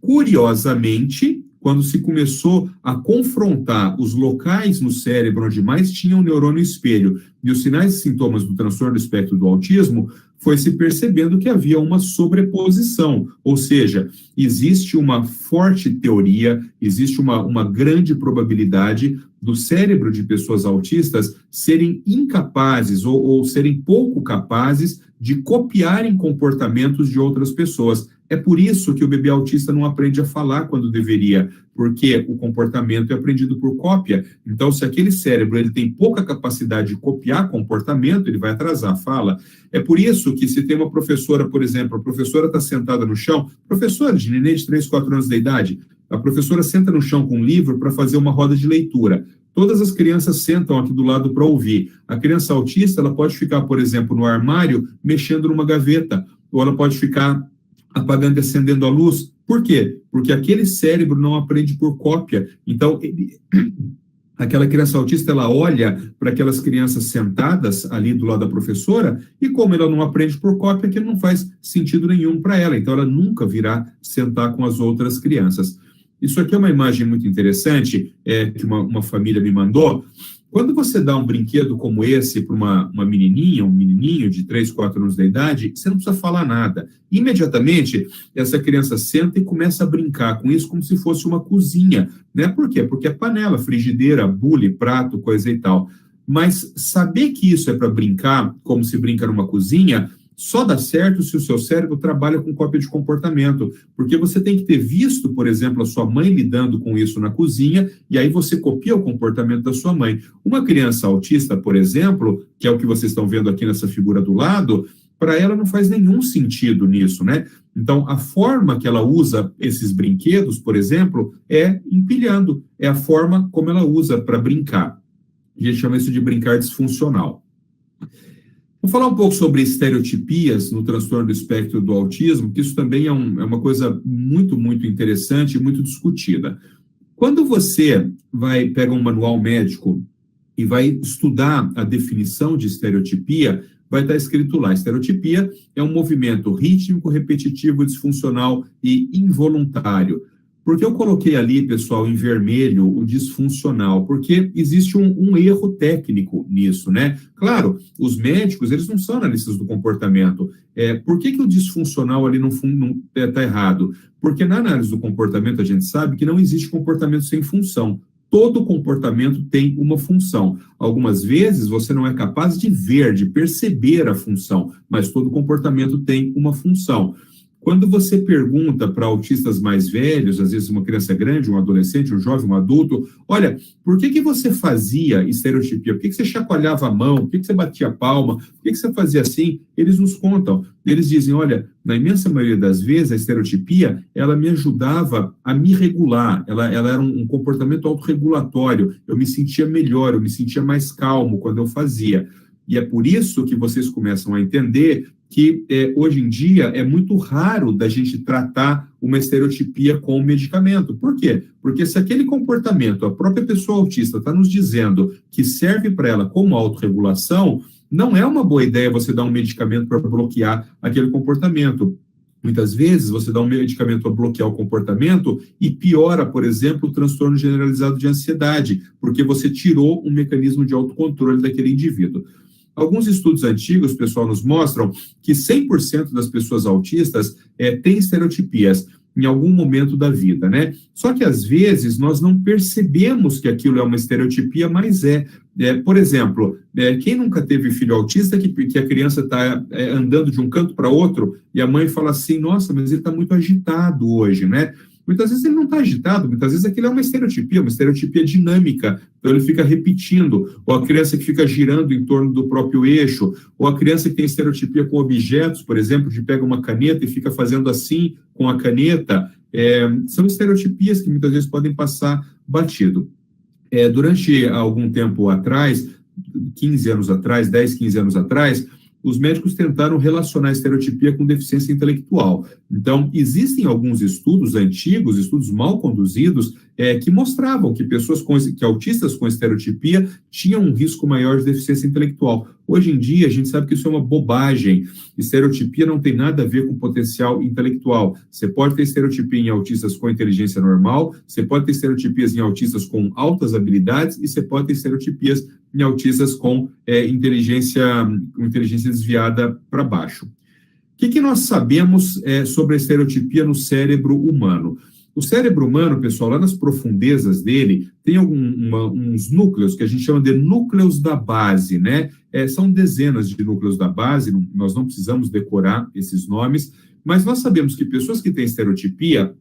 Curiosamente, quando se começou a confrontar os locais no cérebro onde mais tinha um neurônio espelho e os sinais e sintomas do transtorno do espectro do autismo, foi se percebendo que havia uma sobreposição, ou seja, existe uma forte teoria, existe uma grande probabilidade do cérebro de pessoas autistas serem incapazes ou serem pouco capazes de copiarem comportamentos de outras pessoas. É por isso que o bebê autista não aprende a falar quando deveria, porque o comportamento é aprendido por cópia. Então, se aquele cérebro ele tem pouca capacidade de copiar comportamento, ele vai atrasar a fala. É por isso que se tem uma professora, por exemplo, a professora está sentada no chão, professora de neném de 3, 4 anos de idade, a professora senta no chão com um livro para fazer uma roda de leitura. Todas as crianças sentam aqui do lado para ouvir. A criança autista, ela pode ficar, por exemplo, no armário, mexendo numa gaveta, ou ela pode ficar apagando e acendendo a luz. Por quê? Porque aquele cérebro não aprende por cópia. Então, aquela criança autista, ela olha para aquelas crianças sentadas ali do lado da professora, e como ela não aprende por cópia, aquilo não faz sentido nenhum para ela. Então, ela nunca virá sentar com as outras crianças. Isso aqui é uma imagem muito interessante, que uma família me mandou. Quando você dá um brinquedo como esse para uma menininha, um menininho de 3, 4 anos de idade, você não precisa falar nada. Imediatamente, essa criança senta e começa a brincar com isso como se fosse uma cozinha, né? Por quê? Porque é panela, frigideira, bule, prato, coisa e tal. Mas saber que isso é para brincar, como se brinca numa cozinha, só dá certo se o seu cérebro trabalha com cópia de comportamento, porque você tem que ter visto, por exemplo, a sua mãe lidando com isso na cozinha, e aí você copia o comportamento da sua mãe. Uma criança autista, por exemplo, que é o que vocês estão vendo aqui nessa figura do lado, para ela não faz nenhum sentido nisso, né? Então, a forma que ela usa esses brinquedos, por exemplo, é empilhando, é a forma como ela usa para brincar. A gente chama isso de brincar disfuncional. Vou falar um pouco sobre estereotipias no transtorno do espectro do autismo, que isso também é uma coisa muito, muito interessante e muito discutida. Quando você pega um manual médico e vai estudar a definição de estereotipia, vai estar escrito lá: estereotipia é um movimento rítmico, repetitivo, disfuncional e involuntário. Por que eu coloquei ali, pessoal, em vermelho, o disfuncional? Porque existe um erro técnico nisso, né? Claro, os médicos, eles não são analistas do comportamento. Por que o disfuncional ali não está errado? Porque na análise do comportamento a gente sabe que não existe comportamento sem função. Todo comportamento tem uma função. Algumas vezes você não é capaz de ver, de perceber a função, mas todo comportamento tem uma função. Quando você pergunta para autistas mais velhos, às vezes uma criança grande, um adolescente, um jovem, um adulto, olha, por que você fazia estereotipia? Por que você chacoalhava a mão? Por que você batia a palma? Por que você fazia assim? Eles nos contam. Eles dizem, olha, na imensa maioria das vezes, a estereotipia, ela me ajudava a me regular. Ela era um comportamento autorregulatório. Eu me sentia melhor, eu me sentia mais calmo quando eu fazia. E é por isso que vocês começam a entender que hoje em dia é muito raro da gente tratar uma estereotipia com medicamento. Por quê? Porque se aquele comportamento, a própria pessoa autista está nos dizendo que serve para ela como autorregulação, não é uma boa ideia você dar um medicamento para bloquear aquele comportamento. Muitas vezes você dá um medicamento para bloquear o comportamento e piora, por exemplo, o transtorno generalizado de ansiedade, porque você tirou um mecanismo de autocontrole daquele indivíduo. Alguns estudos antigos, pessoal, nos mostram que 100% das pessoas autistas têm estereotipias em algum momento da vida, né? Só que, às vezes, nós não percebemos que aquilo é uma estereotipia, mas por exemplo, quem nunca teve filho autista que a criança está andando de um canto para outro e a mãe fala assim, nossa, mas ele está muito agitado hoje, né? Muitas vezes ele não está agitado, muitas vezes aquilo é uma estereotipia dinâmica, então ele fica repetindo, ou a criança que fica girando em torno do próprio eixo, ou a criança que tem estereotipia com objetos, por exemplo, de pega uma caneta e fica fazendo assim com a caneta, são estereotipias que muitas vezes podem passar batido. Durante algum tempo atrás, 15 anos atrás, 10, 15 anos atrás, os médicos tentaram relacionar a estereotipia com deficiência intelectual. Então, existem alguns estudos antigos, estudos mal conduzidos, que mostravam que que autistas com estereotipia tinham um risco maior de deficiência intelectual. Hoje em dia, a gente sabe que isso é uma bobagem. Estereotipia não tem nada a ver com potencial intelectual. Você pode ter estereotipia em autistas com inteligência normal, você pode ter estereotipias em autistas com altas habilidades e você pode ter estereotipias em autistas com inteligência desviada para baixo. O que nós sabemos sobre a estereotipia no cérebro humano? O cérebro humano, pessoal, lá nas profundezas dele, tem uns núcleos que a gente chama de núcleos da base, né? São dezenas de núcleos da base, nós não precisamos decorar esses nomes, Mas nós sabemos que pessoas que têm estereotipia,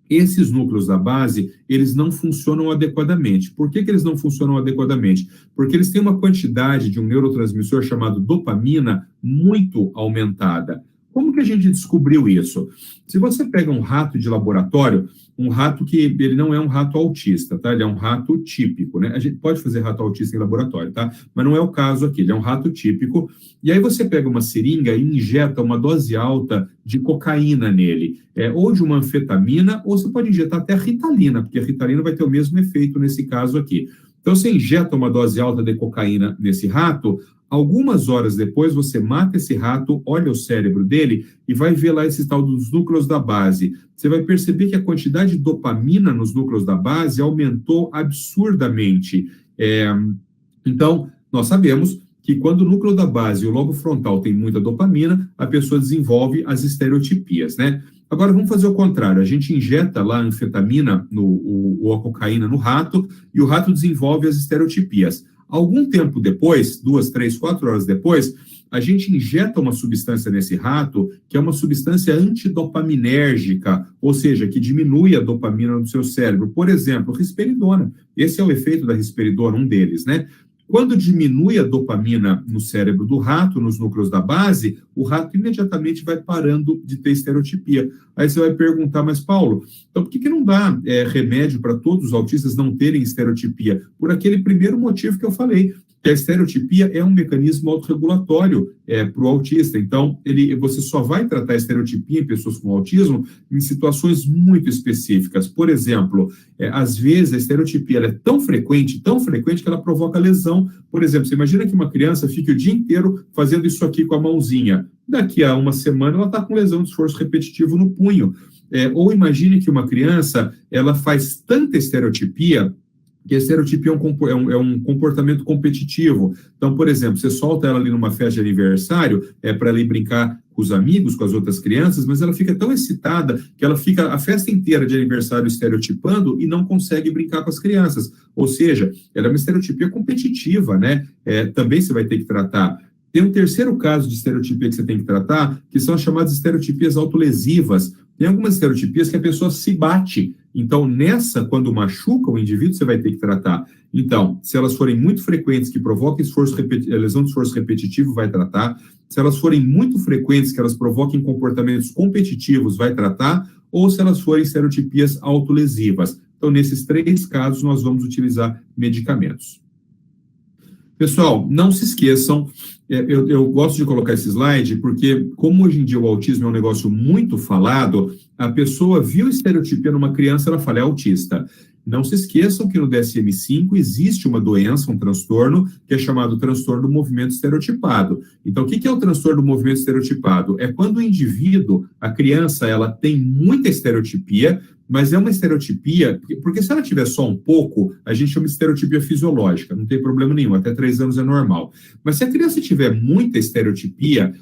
esses núcleos da base, eles não funcionam adequadamente. Por que eles não funcionam adequadamente? Porque eles têm uma quantidade de um neurotransmissor chamado dopamina muito aumentada. Como que a gente descobriu isso? Se você pega um rato de laboratório, um rato que ele não é um rato autista, tá? Ele é um rato típico, né? A gente pode fazer rato autista em laboratório, tá? Mas não é o caso aqui, ele é um rato típico. E aí você pega uma seringa e injeta uma dose alta de cocaína nele, ou de uma anfetamina, ou você pode injetar até a ritalina, porque a ritalina vai ter o mesmo efeito nesse caso aqui. Então você injeta uma dose alta de cocaína nesse rato, algumas horas depois, você mata esse rato, olha o cérebro dele e vai ver lá esse tal dos núcleos da base. Você vai perceber que a quantidade de dopamina nos núcleos da base aumentou absurdamente. Então, nós sabemos que quando o núcleo da base e o lobo frontal tem muita dopamina, a pessoa desenvolve as estereotipias, né? Agora, vamos fazer o contrário. A gente injeta lá a anfetamina ou a cocaína no rato e o rato desenvolve as estereotipias. Algum tempo depois, 2, 3, 4 horas depois, a gente injeta uma substância nesse rato, que é uma substância antidopaminérgica, ou seja, que diminui a dopamina no seu cérebro. Por exemplo, risperidona. Esse é o efeito da risperidona, um deles, né? Quando diminui a dopamina no cérebro do rato, nos núcleos da base, o rato imediatamente vai parando de ter estereotipia. Aí você vai perguntar, mas Paulo, então por que não dá remédio para todos os autistas não terem estereotipia? Por aquele primeiro motivo que eu falei, que a estereotipia é um mecanismo autorregulatório para o autista. Então, você só vai tratar a estereotipia em pessoas com autismo em situações muito específicas. Por exemplo, às vezes a estereotipia ela é tão frequente que ela provoca lesão. Por exemplo, você imagina que uma criança fique o dia inteiro fazendo isso aqui com a mãozinha. Daqui a uma semana ela está com lesão de esforço repetitivo no punho. Ou imagine que uma criança ela faz tanta estereotipia que a estereotipia é um comportamento competitivo. Então, por exemplo, você solta ela ali numa festa de aniversário, para ela ir brincar com os amigos, com as outras crianças, mas ela fica tão excitada que ela fica a festa inteira de aniversário estereotipando e não consegue brincar com as crianças. Ou seja, ela é uma estereotipia competitiva, né? Também você vai ter que tratar. Tem um terceiro caso de estereotipia que você tem que tratar, que são as chamadas estereotipias autolesivas. Tem algumas estereotipias que a pessoa se bate. Então, quando machuca o indivíduo, você vai ter que tratar. Então, se elas forem muito frequentes, que provoquem lesão de esforço repetitivo, vai tratar. Se elas forem muito frequentes, que elas provoquem comportamentos competitivos, vai tratar. Ou se elas forem estereotipias autolesivas. Então, nesses 3 casos, nós vamos utilizar medicamentos. Pessoal, não se esqueçam, eu gosto de colocar esse slide porque, como hoje em dia o autismo é um negócio muito falado, a pessoa viu estereotipia numa criança, ela fala, é autista. Não se esqueçam que no DSM-5 existe uma doença, um transtorno, que é chamado transtorno do movimento estereotipado. Então, o que é o transtorno do movimento estereotipado? É quando o indivíduo, a criança, ela tem muita estereotipia, mas é uma estereotipia, porque se ela tiver só um pouco, a gente chama de estereotipia fisiológica, não tem problema nenhum, até 3 anos é normal. Mas se a criança tiver muita estereotipia,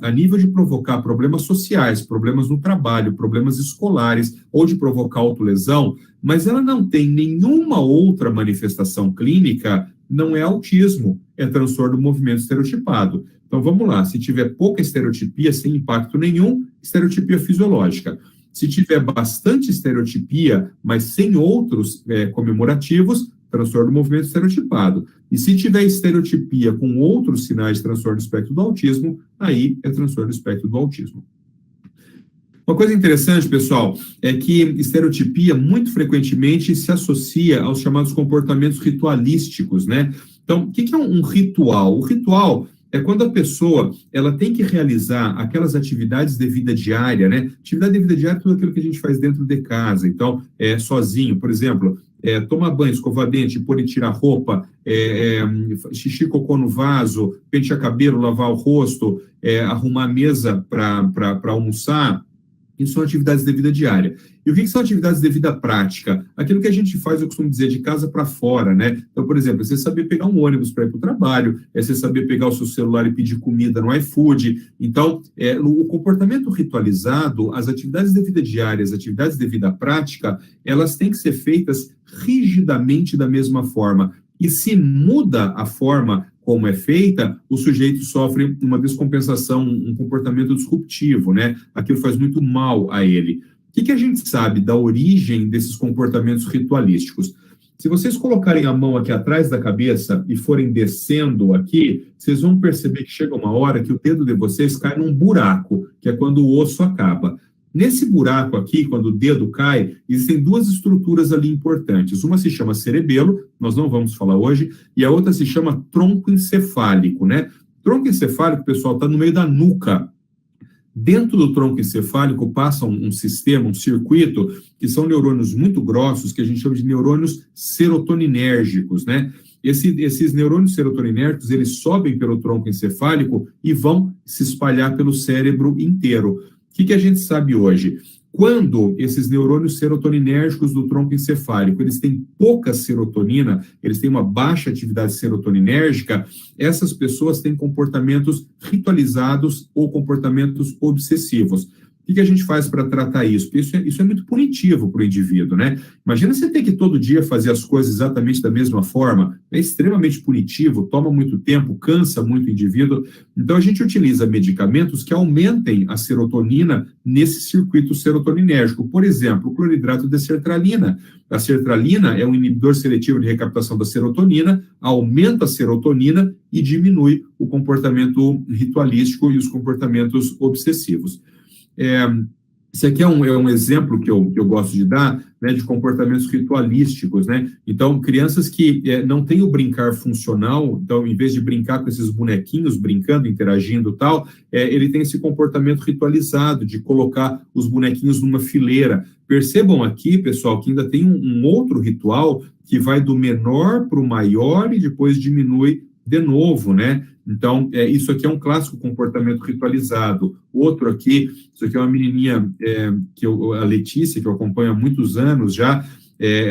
a nível de provocar problemas sociais, problemas no trabalho, problemas escolares, ou de provocar autolesão, mas ela não tem nenhuma outra manifestação clínica, não é autismo, é transtorno do movimento estereotipado. Então vamos lá, se tiver pouca estereotipia, sem impacto nenhum, estereotipia fisiológica. Se tiver bastante estereotipia, mas sem outros comemorativos, transtorno do movimento estereotipado. E se tiver estereotipia com outros sinais de transtorno do espectro do autismo, aí é transtorno do espectro do autismo. Uma coisa interessante, pessoal, é que estereotipia muito frequentemente se associa aos chamados comportamentos ritualísticos, né? Então, o que é um ritual? O ritual é quando a pessoa ela tem que realizar aquelas atividades de vida diária, né? Atividade de vida diária é tudo aquilo que a gente faz dentro de casa. Então, sozinho, por exemplo, tomar banho, escovar dente, pôr e tirar roupa, xixi, cocô no vaso, pentear cabelo, lavar o rosto, arrumar a mesa para almoçar. Isso são atividades de vida diária. E o que são atividades de vida prática? Aquilo que a gente faz, eu costumo dizer, de casa para fora, né? Então, por exemplo, é você saber pegar um ônibus para ir para o trabalho, é você saber pegar o seu celular e pedir comida no iFood. Então, o comportamento ritualizado, as atividades de vida diária, as atividades de vida prática, elas têm que ser feitas rigidamente da mesma forma. E se muda a forma como é feita, o sujeito sofre uma descompensação, um comportamento disruptivo, né? Aquilo faz muito mal a ele. O que a gente sabe da origem desses comportamentos ritualísticos? Se vocês colocarem a mão aqui atrás da cabeça e forem descendo aqui, vocês vão perceber que chega uma hora que o dedo de vocês cai num buraco, que é quando o osso acaba. Nesse buraco aqui, quando o dedo cai, existem duas estruturas ali importantes. Uma se chama cerebelo, nós não vamos falar hoje, e a outra se chama tronco encefálico, né? Tronco encefálico, pessoal, está no meio da nuca. Dentro do tronco encefálico passa um sistema, um circuito, que são neurônios muito grossos, que a gente chama de neurônios serotoninérgicos, né? Esses neurônios serotoninérgicos, eles sobem pelo tronco encefálico e vão se espalhar pelo cérebro inteiro. O que a gente sabe hoje? Quando esses neurônios serotoninérgicos do tronco encefálico, eles têm pouca serotonina, eles têm uma baixa atividade serotoninérgica, essas pessoas têm comportamentos ritualizados ou comportamentos obsessivos. O que a gente faz para tratar isso? Porque isso é muito punitivo para o indivíduo, né? Imagina você ter que todo dia fazer as coisas exatamente da mesma forma, é extremamente punitivo, toma muito tempo, cansa muito o indivíduo. Então, a gente utiliza medicamentos que aumentem a serotonina nesse circuito serotoninérgico. Por exemplo, o cloridrato de sertralina. A sertralina é um inibidor seletivo de recaptação da serotonina, aumenta a serotonina e diminui o comportamento ritualístico e os comportamentos obsessivos. Esse aqui é um exemplo que eu gosto de dar, né, de comportamentos ritualísticos, né? Então, crianças que não têm o brincar funcional, então, em vez de brincar com esses bonequinhos, brincando, interagindo e tal, ele tem esse comportamento ritualizado, de colocar os bonequinhos numa fileira. Percebam aqui, pessoal, que ainda tem um outro ritual que vai do menor para o maior e depois diminui de novo, né? Então, isso aqui é um clássico comportamento ritualizado. Outro aqui, isso aqui é uma menininha, a Letícia, que eu acompanho há muitos anos já,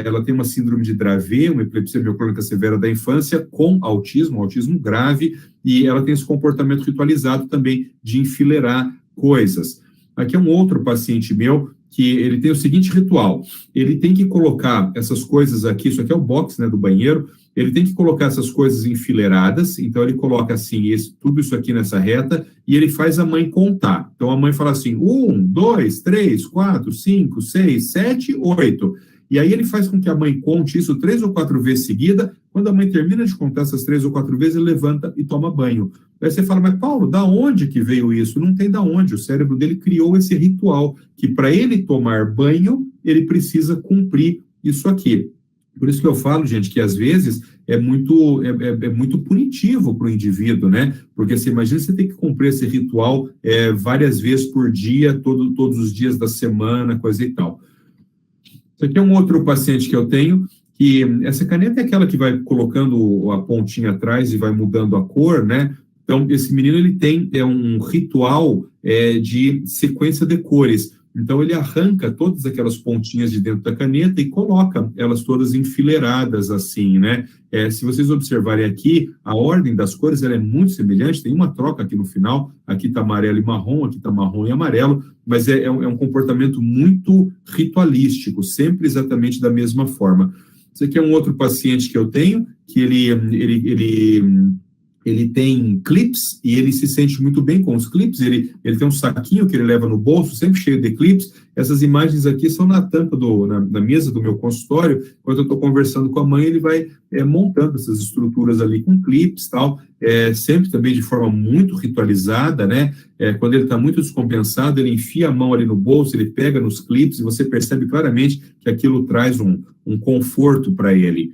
ela tem uma síndrome de Dravet, uma epilepsia mioclônica severa da infância, com autismo grave, e ela tem esse comportamento ritualizado também de enfileirar coisas. Aqui é um outro paciente meu, que ele tem o seguinte ritual, ele tem que colocar essas coisas aqui, isso aqui é o box, né, do banheiro, ele tem que colocar essas coisas enfileiradas, então ele coloca assim, tudo isso aqui nessa reta, e ele faz a mãe contar. Então a mãe fala assim, 1, 2, 3, 4, 5, 6, 7, 8. E aí ele faz com que a mãe conte isso 3 ou 4 vezes seguida. Quando a mãe termina de contar essas 3 ou 4 vezes, ele levanta e toma banho. Aí você fala, mas Paulo, da onde que veio isso? Não tem da onde, o cérebro dele criou esse ritual, que para ele tomar banho, ele precisa cumprir isso aqui. Por isso que eu falo, gente, que às vezes é muito punitivo para o indivíduo, né? Porque você imagina você ter que cumprir esse ritual várias vezes por dia, todos os dias da semana, coisa e tal. Isso aqui é um outro paciente que eu tenho, que essa caneta é aquela que vai colocando a pontinha atrás e vai mudando a cor, né? Então, esse menino, ele tem um ritual de sequência de cores. Então, ele arranca todas aquelas pontinhas de dentro da caneta e coloca elas todas enfileiradas, assim, né? Se vocês observarem aqui, a ordem das cores ela é muito semelhante, tem uma troca aqui no final, aqui está amarelo e marrom, aqui está marrom e amarelo, mas é um comportamento muito ritualístico, sempre exatamente da mesma forma. Esse aqui é um outro paciente que eu tenho, que ele tem clips e ele se sente muito bem com os clips, ele tem um saquinho que ele leva no bolso, sempre cheio de clips. Essas imagens aqui são na tampa, na mesa do meu consultório. Quando eu estou conversando com a mãe, ele vai montando essas estruturas ali com clips e tal, sempre também de forma muito ritualizada, né? Quando ele está muito descompensado, ele enfia a mão ali no bolso, ele pega nos clips e você percebe claramente que aquilo traz um conforto para ele.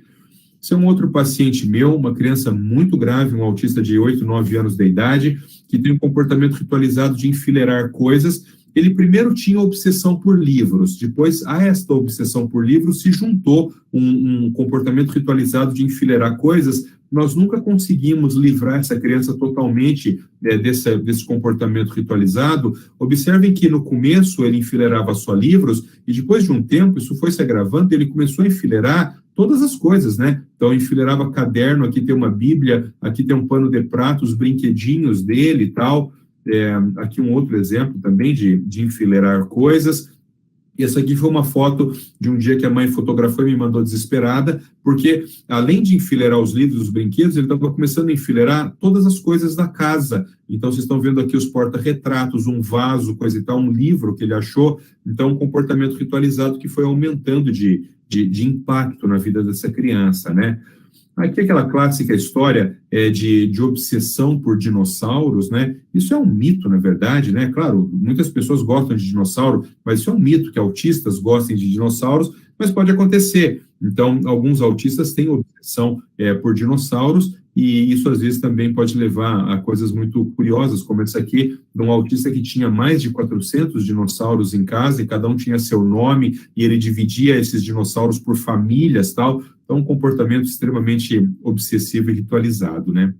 Esse é um outro paciente meu, uma criança muito grave, um autista de 8, 9 anos de idade, que tem um comportamento ritualizado de enfileirar coisas. Ele primeiro tinha obsessão por livros, depois a esta obsessão por livros se juntou um comportamento ritualizado de enfileirar coisas. Nós nunca conseguimos livrar essa criança totalmente desse comportamento ritualizado. Observem que no começo ele enfileirava só livros e depois de um tempo isso foi se agravando, ele começou a enfileirar todas as coisas, né? Então, enfileirava caderno, aqui tem uma bíblia, aqui tem um pano de prato, os brinquedinhos dele e tal. Aqui um outro exemplo também de enfileirar coisas. Essa aqui foi uma foto de um dia que a mãe fotografou e me mandou desesperada, porque além de enfileirar os livros, os brinquedos, ele estava começando a enfileirar todas as coisas da casa. Então, vocês estão vendo aqui os porta-retratos, um vaso, coisa e tal, um livro que ele achou. Então, um comportamento ritualizado que foi aumentando de impacto na vida dessa criança, né? Aqui aquela clássica história de obsessão por dinossauros, né? Isso é um mito, na verdade, né? Claro, muitas pessoas gostam de dinossauro, mas isso é um mito, que autistas gostem de dinossauros, mas pode acontecer. Então, alguns autistas têm obsessão por dinossauros, e isso às vezes também pode levar a coisas muito curiosas, como essa aqui, de um autista que tinha mais de 400 dinossauros em casa, e cada um tinha seu nome, e ele dividia esses dinossauros por famílias, tal. Então, um comportamento extremamente obsessivo e ritualizado, né?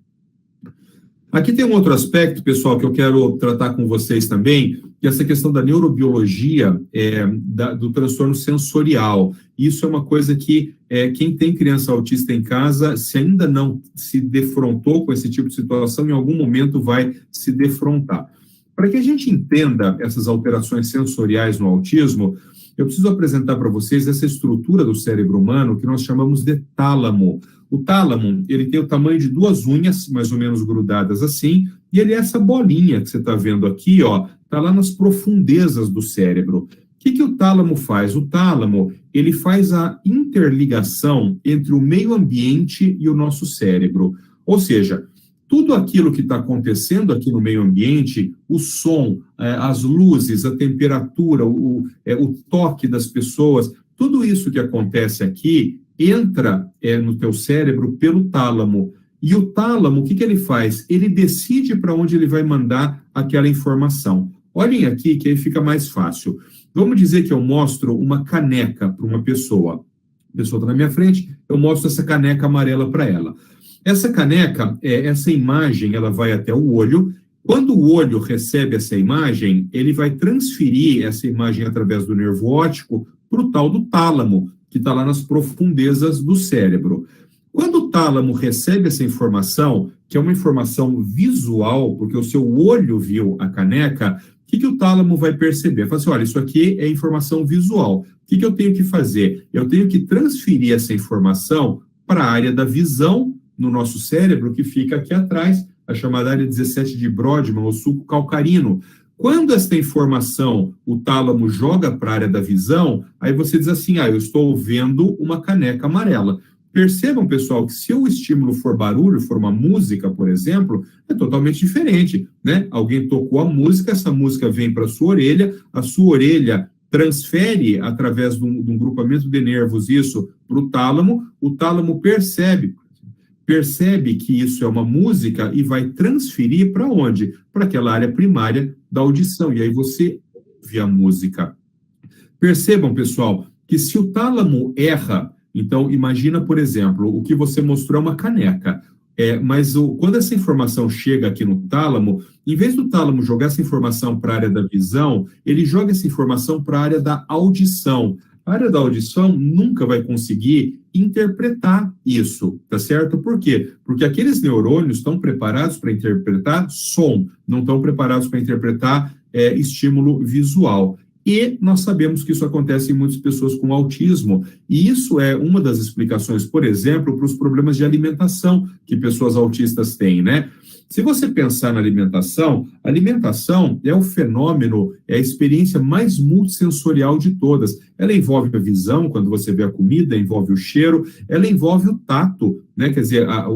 Aqui tem um outro aspecto, pessoal, que eu quero tratar com vocês também, que é essa questão da neurobiologia do transtorno sensorial. Isso é uma coisa que quem tem criança autista em casa, se ainda não se defrontou com esse tipo de situação, em algum momento vai se defrontar. Para que a gente entenda essas alterações sensoriais no autismo, eu preciso apresentar para vocês essa estrutura do cérebro humano que nós chamamos de tálamo. O tálamo, ele tem o tamanho de 2 unhas, mais ou menos grudadas assim, e ele é essa bolinha que você está vendo aqui, ó, está lá nas profundezas do cérebro. O que o tálamo faz? O tálamo, ele faz a interligação entre o meio ambiente e o nosso cérebro. Ou seja, tudo aquilo que está acontecendo aqui no meio ambiente, o som, as luzes, a temperatura, o toque das pessoas, tudo isso que acontece aqui entra no teu cérebro pelo tálamo. E o tálamo, o que ele faz? Ele decide para onde ele vai mandar aquela informação. Olhem aqui que aí fica mais fácil. Vamos dizer que eu mostro uma caneca para uma pessoa. A pessoa está na minha frente, eu mostro essa caneca amarela para ela. Essa caneca, essa imagem, ela vai até o olho. Quando o olho recebe essa imagem, ele vai transferir essa imagem através do nervo óptico para o tal do tálamo, que está lá nas profundezas do cérebro. Quando o tálamo recebe essa informação, que é uma informação visual, porque o seu olho viu a caneca, o que o tálamo vai perceber? Fala assim, olha, isso aqui é informação visual. O que eu tenho que fazer? Eu tenho que transferir essa informação para a área da visão, no nosso cérebro, que fica aqui atrás, a chamada área 17 de Brodmann, o sulco calcarino. Quando esta informação, o tálamo joga para a área da visão, aí você diz assim, eu estou vendo uma caneca amarela. Percebam, pessoal, que se o estímulo for barulho, for uma música, por exemplo, é totalmente diferente, né? Alguém tocou a música, essa música vem para a sua orelha transfere, através de um grupamento de nervos, isso para o tálamo percebe que isso é uma música e vai transferir para onde? Para aquela área primária da audição, e aí você ouve a música. Percebam, pessoal, que se o tálamo erra, então imagina, por exemplo, o que você mostrou é uma caneca, mas quando essa informação chega aqui no tálamo, em vez do tálamo jogar essa informação para a área da visão, ele joga essa informação para a área da audição. A área da audição nunca vai conseguir interpretar isso, tá certo? Por quê? Porque aqueles neurônios estão preparados para interpretar som, não estão preparados para interpretar estímulo visual. E nós sabemos que isso acontece em muitas pessoas com autismo, e isso é uma das explicações, por exemplo, para os problemas de alimentação que pessoas autistas têm, né? Se você pensar na alimentação, a alimentação é o fenômeno, é a experiência mais multissensorial de todas. Ela envolve a visão, quando você vê a comida, envolve o cheiro, ela envolve o tato, né? Quer dizer, a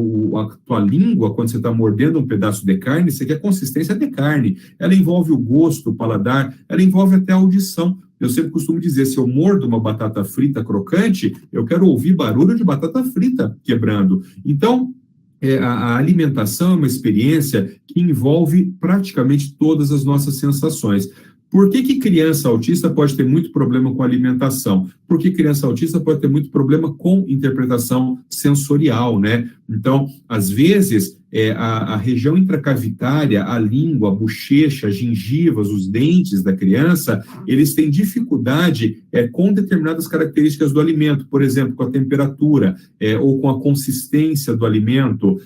tua língua, quando você está mordendo um pedaço de carne, você quer consistência de carne. Ela envolve o gosto, o paladar, ela envolve até a audição. Eu sempre costumo dizer, se eu mordo uma batata frita crocante, eu quero ouvir barulho de batata frita quebrando. Então, a alimentação é uma experiência que envolve praticamente todas as nossas sensações. Por que criança autista pode ter muito problema com a alimentação? porque criança autista pode ter muito problema com interpretação sensorial, né? Então, às vezes, a região intracavitária, a língua, a bochecha, as gengivas, os dentes da criança, eles têm dificuldade com determinadas características do alimento, por exemplo, com a temperatura, ou com a consistência do alimento,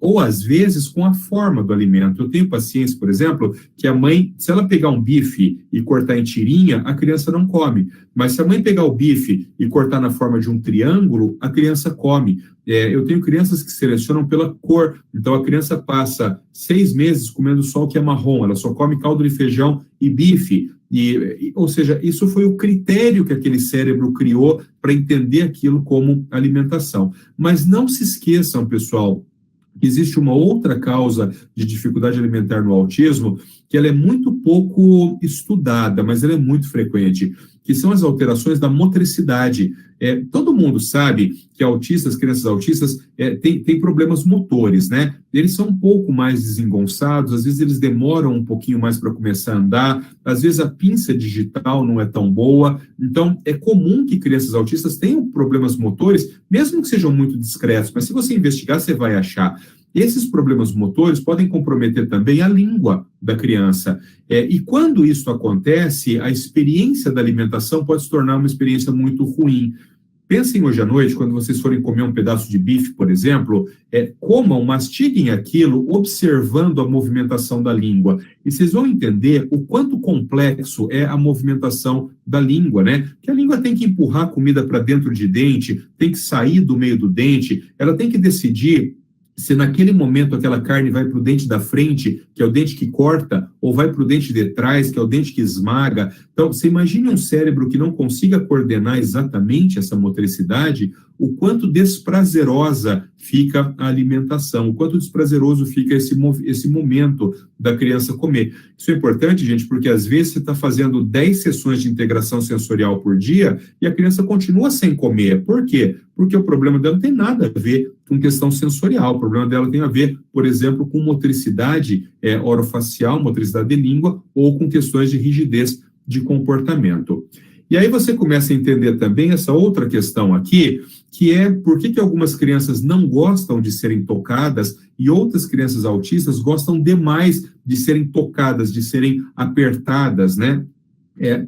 ou às vezes com a forma do alimento. Eu tenho pacientes, por exemplo, que a mãe, se ela pegar um bife e cortar em tirinha, a criança não come. Mas se a mãe pegar o bife e cortar na forma de um triângulo, a criança come. Eu tenho crianças que selecionam pela cor, então a criança passa 6 meses comendo só o que é marrom, ela só come caldo de feijão e bife, ou seja, isso foi o critério que aquele cérebro criou para entender aquilo como alimentação. Mas não se esqueçam, pessoal, que existe uma outra causa de dificuldade alimentar no autismo, que ela é muito pouco estudada, mas ela é muito frequente, que são as alterações da motricidade. Todo mundo sabe que autistas, crianças autistas, têm problemas motores, né? Eles são um pouco mais desengonçados, às vezes eles demoram um pouquinho mais para começar a andar, às vezes a pinça digital não é tão boa, então é comum que crianças autistas tenham problemas motores, mesmo que sejam muito discretos, mas se você investigar, você vai achar. Esses problemas motores podem comprometer também a língua da criança. E quando isso acontece, a experiência da alimentação pode se tornar uma experiência muito ruim. Pensem hoje à noite, quando vocês forem comer um pedaço de bife, por exemplo, comam, mastiguem aquilo, observando a movimentação da língua. E vocês vão entender o quanto complexo é a movimentação da língua, né? Que a língua tem que empurrar a comida para dentro de dente, tem que sair do meio do dente, ela tem que decidir se naquele momento aquela carne vai para o dente da frente, que é o dente que corta, ou vai para o dente de trás, que é o dente que esmaga. Então, você imagine um cérebro que não consiga coordenar exatamente essa motricidade, o quanto desprazerosa fica a alimentação, o quanto desprazeroso fica esse momento da criança comer. Isso é importante, gente, porque às vezes você está fazendo 10 sessões de integração sensorial por dia e a criança continua sem comer. Por quê? Porque o problema dela não tem nada a ver com questão sensorial, o problema dela tem a ver, por exemplo, com motricidade orofacial, motricidade de língua, ou com questões de rigidez de comportamento. E aí você começa a entender também essa outra questão aqui, que é por que algumas crianças não gostam de serem tocadas e outras crianças autistas gostam demais de serem tocadas, de serem apertadas, né?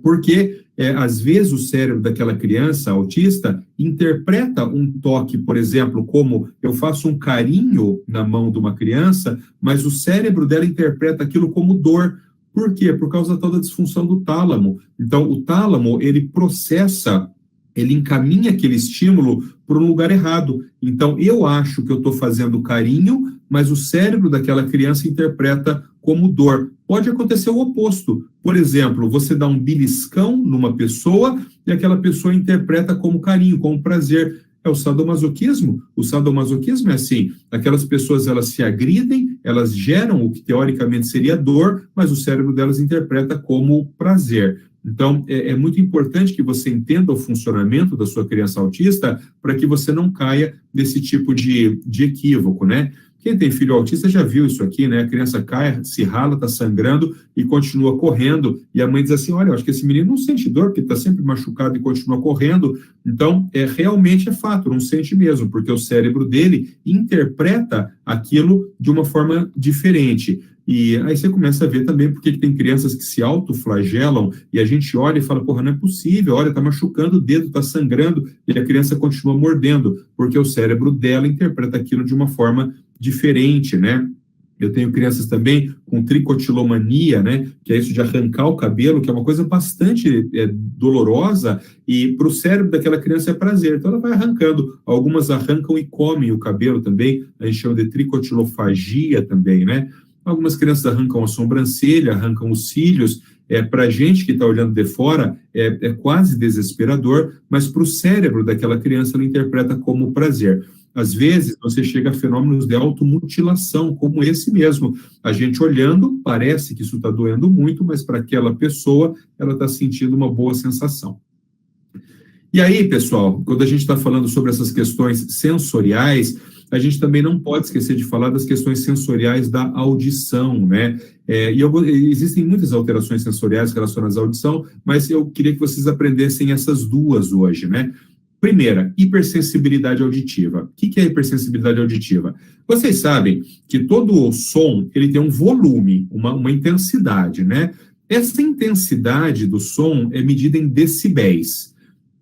Porque, às vezes, o cérebro daquela criança autista interpreta um toque, por exemplo, como eu faço um carinho na mão de uma criança, mas o cérebro dela interpreta aquilo como dor. Por quê? Por causa da tal da disfunção do tálamo. Então, o tálamo, ele processa, ele encaminha aquele estímulo para um lugar errado. Então, eu acho que eu estou fazendo carinho, mas o cérebro daquela criança interpreta como dor. Pode acontecer o oposto. Por exemplo, você dá um beliscão numa pessoa e aquela pessoa interpreta como carinho, como prazer. É o sadomasoquismo. O sadomasoquismo é assim, aquelas pessoas, elas se agridem, elas geram o que teoricamente seria dor, mas o cérebro delas interpreta como prazer. Então, é muito importante que você entenda o funcionamento da sua criança autista para que você não caia nesse tipo de equívoco, né? Quem tem filho autista já viu isso aqui, né? A criança cai, se rala, está sangrando e continua correndo. E a mãe diz assim, olha, eu acho que esse menino não sente dor, porque está sempre machucado e continua correndo. Então, realmente é fato, não sente mesmo, porque o cérebro dele interpreta aquilo de uma forma diferente. E aí você começa a ver também porque tem crianças que se autoflagelam e a gente olha e fala, porra, não é possível, olha, tá machucando o dedo, tá sangrando, e a criança continua mordendo, porque o cérebro dela interpreta aquilo de uma forma diferente, né? Eu tenho crianças também com tricotilomania, né? Que é isso de arrancar o cabelo, que é uma coisa bastante dolorosa, e para o cérebro daquela criança é prazer. Então ela vai arrancando. Algumas arrancam e comem o cabelo também, a gente chama de tricotilofagia também, né? Algumas crianças arrancam a sobrancelha, arrancam os cílios. Para a gente que está olhando de fora, é quase desesperador, mas para o cérebro daquela criança ela interpreta como prazer. Às vezes, você chega a fenômenos de automutilação, como esse mesmo. A gente olhando, parece que isso está doendo muito, mas para aquela pessoa, ela está sentindo uma boa sensação. E aí, pessoal, quando a gente está falando sobre essas questões sensoriais, a gente também não pode esquecer de falar das questões sensoriais da audição, né? Existem muitas alterações sensoriais relacionadas à audição, mas eu queria que vocês aprendessem essas duas hoje, né? Primeira, hipersensibilidade auditiva. O que é hipersensibilidade auditiva? Vocês sabem que todo som, ele tem um volume, uma intensidade, né? Essa intensidade do som é medida em decibéis.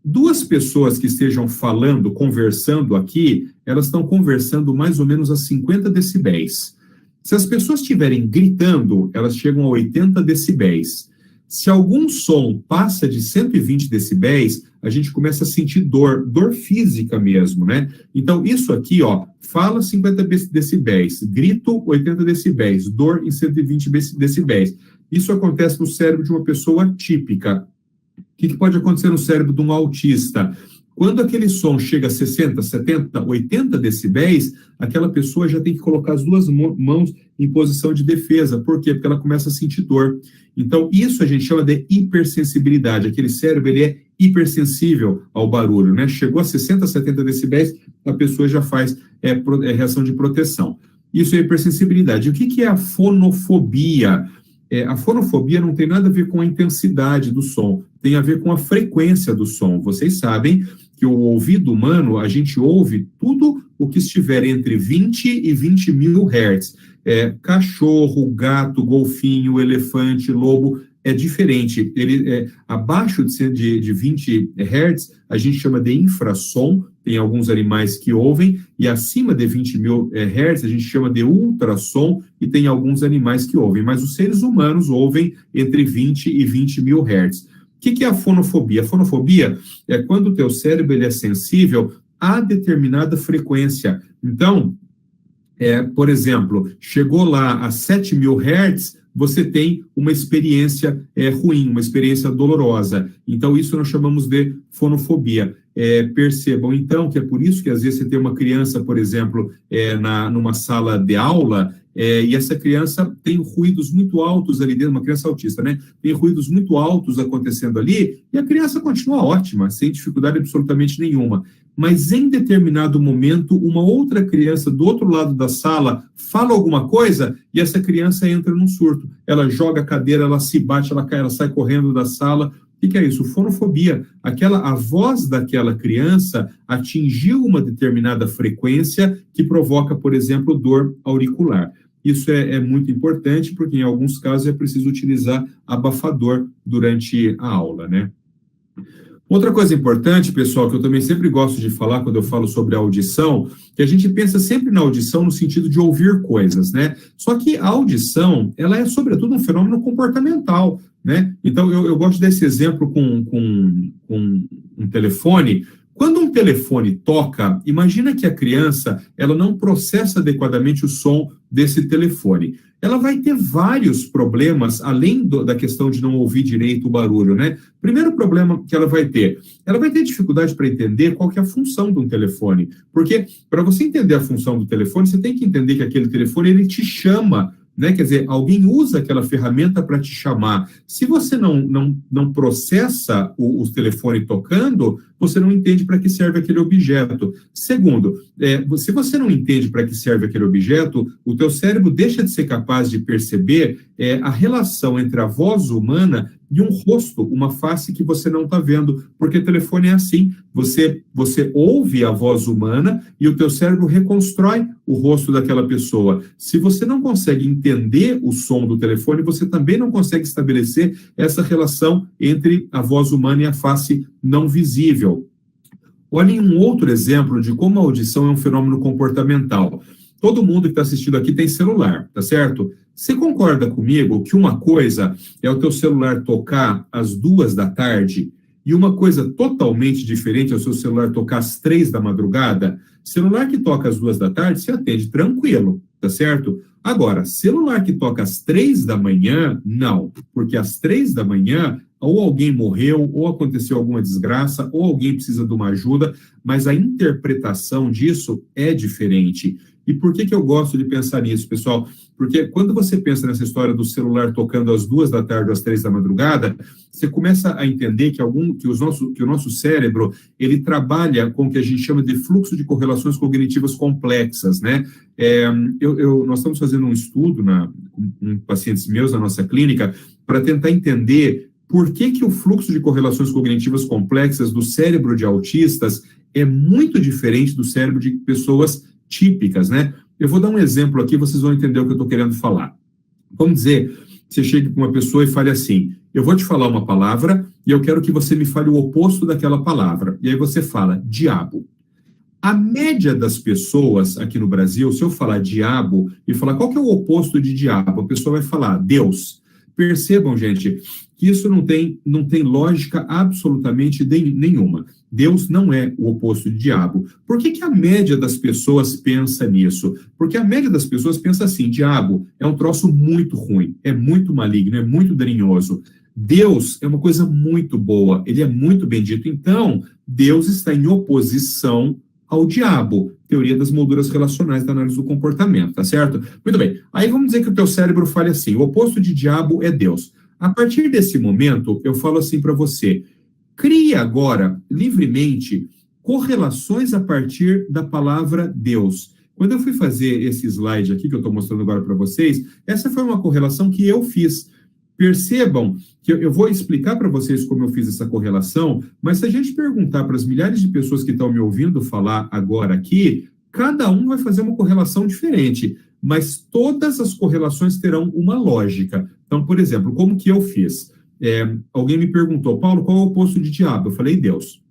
Duas pessoas que estejam falando, conversando aqui, elas estão conversando mais ou menos a 50 decibéis. Se as pessoas estiverem gritando, elas chegam a 80 decibéis. Se algum som passa de 120 decibéis, a gente começa a sentir dor física mesmo, né? Então, isso aqui, ó, fala 50 decibéis, grito 80 decibéis, dor em 120 decibéis. Isso acontece no cérebro de uma pessoa típica. O que pode acontecer no cérebro de um autista? Quando aquele som chega a 60, 70, 80 decibéis, aquela pessoa já tem que colocar as duas mãos em posição de defesa. Por quê? Porque ela começa a sentir dor. Então, isso a gente chama de hipersensibilidade. Aquele cérebro, ele é hipersensível ao barulho, né? Chegou a 60, 70 decibéis, a pessoa já faz reação de proteção. Isso é hipersensibilidade. E o que é a fonofobia? A fonofobia não tem nada a ver com a intensidade do som, tem a ver com a frequência do som. Vocês sabem que o ouvido humano, a gente ouve tudo o que estiver entre 20 e 20 mil hertz. Cachorro, gato, golfinho, elefante, lobo, é diferente. Ele abaixo de 20 hertz, a gente chama de infrassom, tem alguns animais que ouvem, e acima de 20 mil hertz, a gente chama de ultrassom, e tem alguns animais que ouvem, mas os seres humanos ouvem entre 20 e 20 mil hertz. O que é a fonofobia? A fonofobia é quando o teu cérebro ele é sensível a determinada frequência. Então, por exemplo, chegou lá a 7 mil hertz, você tem uma experiência ruim, uma experiência dolorosa. Então, isso nós chamamos de fonofobia. Percebam, então, que é por isso que, às vezes, você tem uma criança, por exemplo, numa sala de aula, e essa criança tem ruídos muito altos ali dentro, uma criança autista, né? Tem ruídos muito altos acontecendo ali, e a criança continua ótima, sem dificuldade absolutamente nenhuma. Mas, em determinado momento, uma outra criança do outro lado da sala fala alguma coisa e essa criança entra num surto. Ela joga a cadeira, ela se bate, ela cai, ela sai correndo da sala. O que é isso? Fonofobia. A voz daquela criança atingiu uma determinada frequência que provoca, por exemplo, dor auricular. Isso é muito importante porque, em alguns casos, é preciso utilizar abafador durante a aula, né? Outra coisa importante, pessoal, que eu também sempre gosto de falar quando eu falo sobre a audição, que a gente pensa sempre na audição no sentido de ouvir coisas, né? Só que a audição, ela é, sobretudo, um fenômeno comportamental, né? Então, eu gosto desse exemplo com um telefone. Quando um telefone toca, imagina que a criança, ela não processa adequadamente o som desse telefone. Ela vai ter vários problemas, além da questão de não ouvir direito o barulho, né? Primeiro problema que ela vai ter dificuldade para entender qual que é a função de um telefone. Porque, para você entender a função do telefone, você tem que entender que aquele telefone, ele te chama, né? Quer dizer, alguém usa aquela ferramenta para te chamar. Se você não processa o telefone tocando, você não entende para que serve aquele objeto. Segundo, se você não entende para que serve aquele objeto, o teu cérebro deixa de ser capaz de perceber a relação entre a voz humana e um rosto, uma face que você não está vendo, porque o telefone é assim, você ouve a voz humana e o teu cérebro reconstrói o rosto daquela pessoa. Se você não consegue entender o som do telefone, você também não consegue estabelecer essa relação entre a voz humana e a face não visível. Olhem um outro exemplo de como a audição é um fenômeno comportamental. Todo mundo que está assistindo aqui tem celular, tá certo? Você concorda comigo que uma coisa é o teu celular tocar às 2h e uma coisa totalmente diferente é o seu celular tocar às 3 da madrugada? Celular que toca às 2h você atende tranquilo, tá certo? Agora, celular que toca às 3 da manhã, não. Porque às 3 da manhã, ou alguém morreu, ou aconteceu alguma desgraça, ou alguém precisa de uma ajuda, mas a interpretação disso é diferente. E por que eu gosto de pensar nisso, pessoal? Porque quando você pensa nessa história do celular tocando às 2 da tarde, às 3 da madrugada, você começa a entender que o nosso cérebro, ele trabalha com o que a gente chama de fluxo de correlações cognitivas complexas, né? Nós estamos fazendo um estudo com pacientes meus na nossa clínica para tentar entender por que o fluxo de correlações cognitivas complexas do cérebro de autistas é muito diferente do cérebro de pessoas típicas, né? Eu vou dar um exemplo aqui, vocês vão entender o que eu estou querendo falar. Vamos dizer que você chegue com uma pessoa e fale assim, eu vou te falar uma palavra e eu quero que você me fale o oposto daquela palavra. E aí você fala, diabo. A média das pessoas aqui no Brasil, se eu falar diabo e falar qual que é o oposto de diabo, a pessoa vai falar Deus. Percebam, gente, que isso não tem lógica absolutamente nenhuma. Deus não é o oposto de diabo. Por que a média das pessoas pensa nisso? Porque a média das pessoas pensa assim, diabo é um troço muito ruim, é muito maligno, é muito danoso. Deus é uma coisa muito boa, ele é muito bendito. Então, Deus está em oposição ao diabo. Teoria das molduras relacionais da análise do comportamento, tá certo? Muito bem. Aí vamos dizer que o teu cérebro fale assim, o oposto de diabo é Deus. A partir desse momento, eu falo assim para você, crie agora, livremente, correlações a partir da palavra Deus. Quando eu fui fazer esse slide aqui, que eu estou mostrando agora para vocês, essa foi uma correlação que eu fiz. Percebam que eu vou explicar para vocês como eu fiz essa correlação, mas se a gente perguntar para as milhares de pessoas que estão me ouvindo falar agora aqui, cada um vai fazer uma correlação diferente, mas todas as correlações terão uma lógica. Então, por exemplo, como que eu fiz? Alguém me perguntou, Paulo, qual é o oposto de diabo? Eu falei, Deus.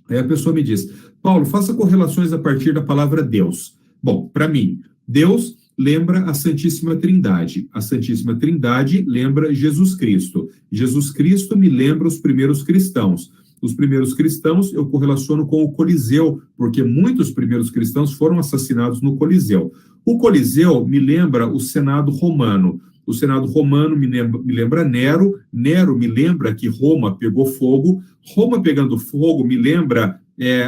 Aí a pessoa me diz, Paulo, faça correlações a partir da palavra Deus. Bom, para mim, Deus lembra a Santíssima Trindade. A Santíssima Trindade lembra Jesus Cristo. Jesus Cristo me lembra os primeiros cristãos. Os primeiros cristãos eu correlaciono com o Coliseu, porque muitos primeiros cristãos foram assassinados no Coliseu. O Coliseu me lembra o Senado romano. O Senado romano me lembra Nero. Nero me lembra que Roma pegou fogo. Roma pegando fogo me lembra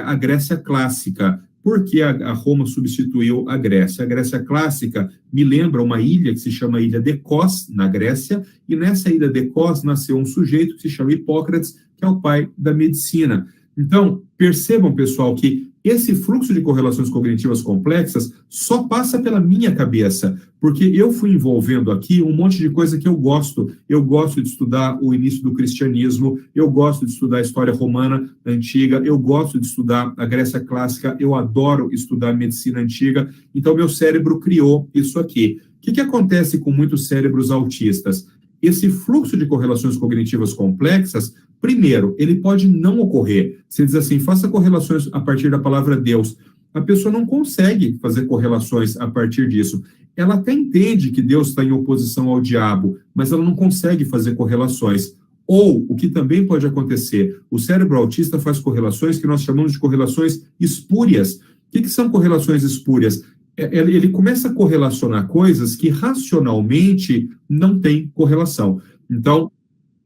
a Grécia clássica. Por que a Roma substituiu a Grécia? A Grécia clássica me lembra uma ilha que se chama Ilha de Kos, na Grécia, e nessa Ilha de Kos nasceu um sujeito que se chama Hipócrates, que é o pai da medicina. Então, percebam, pessoal, que esse fluxo de correlações cognitivas complexas só passa pela minha cabeça, porque eu fui envolvendo aqui um monte de coisa que eu gosto. Eu gosto de estudar o início do cristianismo, eu gosto de estudar a história romana antiga, eu gosto de estudar a Grécia clássica, eu adoro estudar a medicina antiga, então meu cérebro criou isso aqui. O que acontece com muitos cérebros autistas? Esse fluxo de correlações cognitivas complexas, primeiro, ele pode não ocorrer. Você diz assim, faça correlações a partir da palavra Deus. A pessoa não consegue fazer correlações a partir disso. Ela até entende que Deus está em oposição ao diabo, mas ela não consegue fazer correlações. Ou, o que também pode acontecer, o cérebro autista faz correlações que nós chamamos de correlações espúrias. O que são correlações espúrias? Ele começa a correlacionar coisas que racionalmente não têm correlação. Então,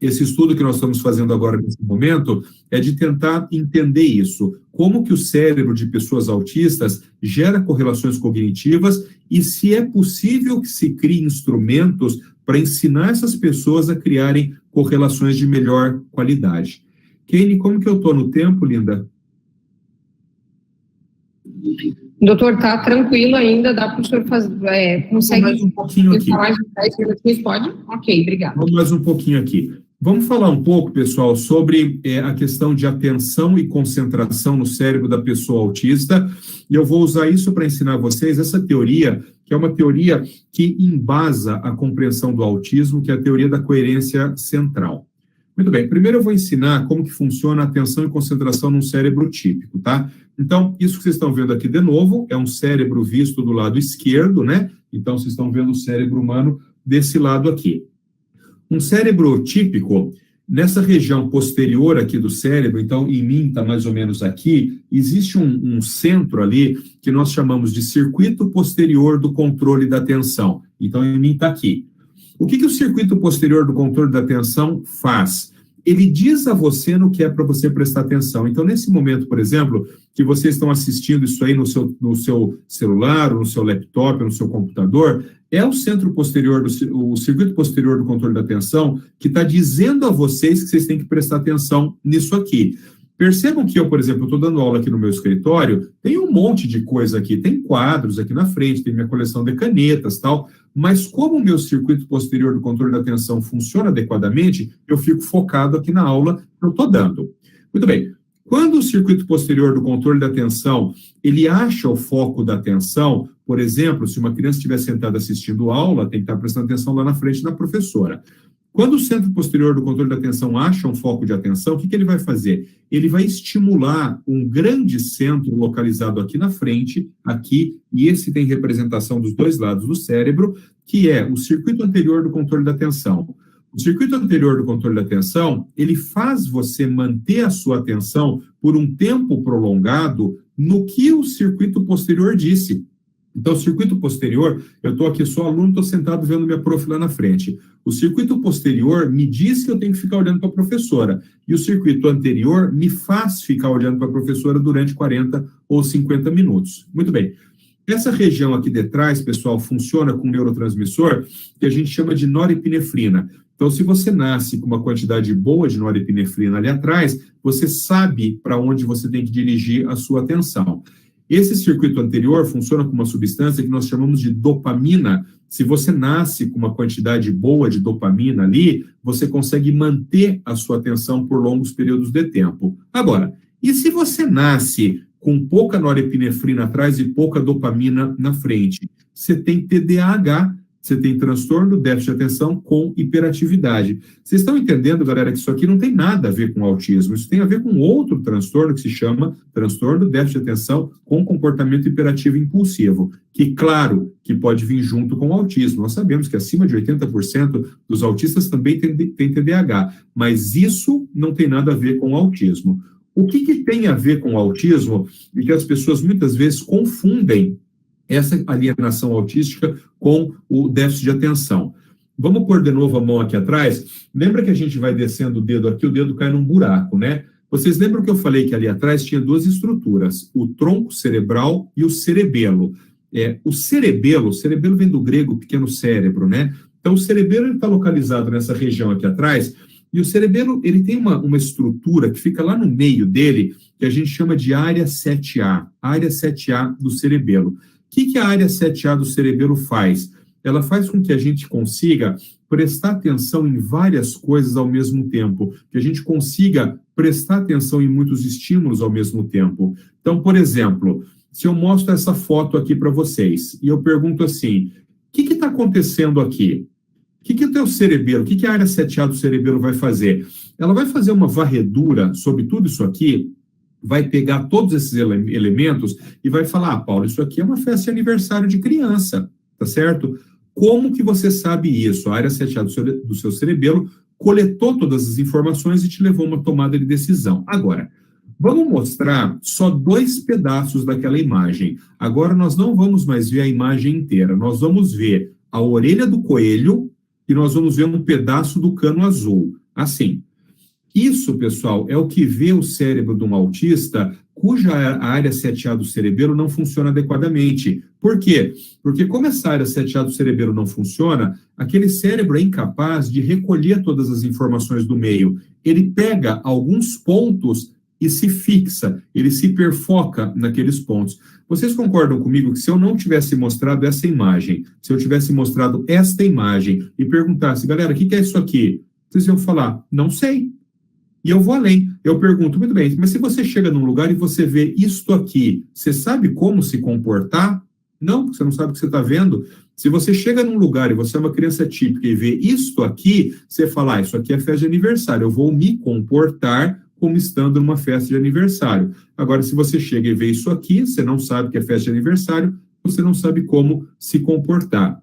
esse estudo que nós estamos fazendo agora nesse momento é de tentar entender isso. Como que o cérebro de pessoas autistas gera correlações cognitivas e se é possível que se crie instrumentos para ensinar essas pessoas a criarem correlações de melhor qualidade. Kane, como que eu estou no tempo, linda? Doutor, tá tranquilo ainda, dá para o senhor fazer, consegue... Mais um pouquinho aqui. Mais de 10 minutinhos, pode? Ok, obrigada. Vamos mais um pouquinho aqui. Vamos falar um pouco, pessoal, sobre a questão de atenção e concentração no cérebro da pessoa autista, e eu vou usar isso para ensinar vocês essa teoria, que é uma teoria que embasa a compreensão do autismo, que é a teoria da coerência central. Muito bem, primeiro eu vou ensinar como que funciona a atenção e concentração num cérebro típico, tá? Então, isso que vocês estão vendo aqui de novo é um cérebro visto do lado esquerdo, né? Então, vocês estão vendo o cérebro humano desse lado aqui. Um cérebro típico, nessa região posterior aqui do cérebro, então, em mim está mais ou menos aqui, existe um centro ali que nós chamamos de circuito posterior do controle da atenção. Então, em mim está aqui. O que o circuito posterior do controle da atenção faz? ele diz a você no que é para você prestar atenção. Então, nesse momento, por exemplo, que vocês estão assistindo isso aí no seu celular, ou no seu laptop, ou no seu computador, é o centro posterior, o circuito posterior do controle da atenção que está dizendo a vocês que vocês têm que prestar atenção nisso aqui. Percebam que eu, por exemplo, estou dando aula aqui no meu escritório, tem um monte de coisa aqui, tem quadros aqui na frente, tem minha coleção de canetas, tal, mas como o meu circuito posterior do controle da atenção funciona adequadamente, eu fico focado aqui na aula que eu estou dando. Muito bem. Quando o circuito posterior do controle da atenção, ele acha o foco da atenção, por exemplo, se uma criança estiver sentada assistindo aula, tem que estar prestando atenção lá na frente da professora. Quando o centro posterior do controle da atenção acha um foco de atenção, o que ele vai fazer? Ele vai estimular um grande centro localizado aqui na frente, aqui, e esse tem representação dos dois lados do cérebro, que é o circuito anterior do controle da atenção. O circuito anterior do controle da atenção, ele faz você manter a sua atenção por um tempo prolongado no que o circuito posterior disse. Então, o circuito posterior, eu estou aqui, sou aluno, estou sentado vendo minha prof lá na frente. O circuito posterior me diz que eu tenho que ficar olhando para a professora. E o circuito anterior me faz ficar olhando para a professora durante 40 ou 50 minutos. Muito bem. Essa região aqui de trás, pessoal, funciona com um neurotransmissor que a gente chama de norepinefrina. Então, se você nasce com uma quantidade boa de norepinefrina ali atrás, você sabe para onde você tem que dirigir a sua atenção. Esse circuito anterior funciona com uma substância que nós chamamos de dopamina. Se você nasce com uma quantidade boa de dopamina ali, você consegue manter a sua atenção por longos períodos de tempo. Agora, e se você nasce com pouca norepinefrina atrás e pouca dopamina na frente? Você tem TDAH, você tem transtorno do déficit de atenção com hiperatividade. Vocês estão entendendo, galera, que isso aqui não tem nada a ver com autismo, isso tem a ver com outro transtorno que se chama transtorno do déficit de atenção com comportamento hiperativo impulsivo, que, claro, que pode vir junto com o autismo. Nós sabemos que acima de 80% dos autistas também têm TDAH, mas isso não tem nada a ver com o autismo. O que tem a ver com o autismo e que as pessoas muitas vezes confundem essa alienação autística com o déficit de atenção. Vamos pôr de novo a mão aqui atrás. Lembra que a gente vai descendo o dedo aqui, o dedo cai num buraco, né? Vocês lembram que eu falei que ali atrás tinha duas estruturas, o tronco cerebral e o cerebelo. O cerebelo vem do grego pequeno cérebro, né? Então, o cerebelo está localizado nessa região aqui atrás, e o cerebelo ele tem uma estrutura que fica lá no meio dele, que a gente chama de área 7A, área 7A do cerebelo. O que a área 7A do cerebelo faz? Ela faz com que a gente consiga prestar atenção em várias coisas ao mesmo tempo, que a gente consiga prestar atenção em muitos estímulos ao mesmo tempo. Então, por exemplo, se eu mostro essa foto aqui para vocês, e eu pergunto assim, o que está acontecendo aqui? O que o teu cerebelo, o que a área 7A do cerebelo vai fazer? Ela vai fazer uma varredura sobre tudo isso aqui, vai pegar todos esses elementos e vai falar, Paulo, isso aqui é uma festa de aniversário de criança, tá certo? Como que você sabe isso? A área 7A do seu cerebelo coletou todas as informações e te levou a uma tomada de decisão. Agora, vamos mostrar só 2 pedaços daquela imagem. Agora nós não vamos mais ver a imagem inteira, nós vamos ver a orelha do coelho e nós vamos ver um pedaço do cano azul. Assim, isso, pessoal, é o que vê o cérebro de um autista cuja área 7A do cerebelo não funciona adequadamente. Por quê? Porque como essa área 7A do cerebelo não funciona, aquele cérebro é incapaz de recolher todas as informações do meio. Ele pega alguns pontos e se fixa, ele se perfoca naqueles pontos. Vocês concordam comigo que se eu não tivesse mostrado essa imagem, se eu tivesse mostrado esta imagem e perguntasse, galera, o que é isso aqui? Vocês iam falar, não sei. E eu vou além, eu pergunto, muito bem, mas se você chega num lugar e você vê isto aqui, você sabe como se comportar? Não, porque você não sabe o que você está vendo. Se você chega num lugar e você é uma criança típica e vê isto aqui, você fala, isso aqui é festa de aniversário, eu vou me comportar como estando numa festa de aniversário. Agora, se você chega e vê isso aqui, você não sabe que é festa de aniversário, você não sabe como se comportar.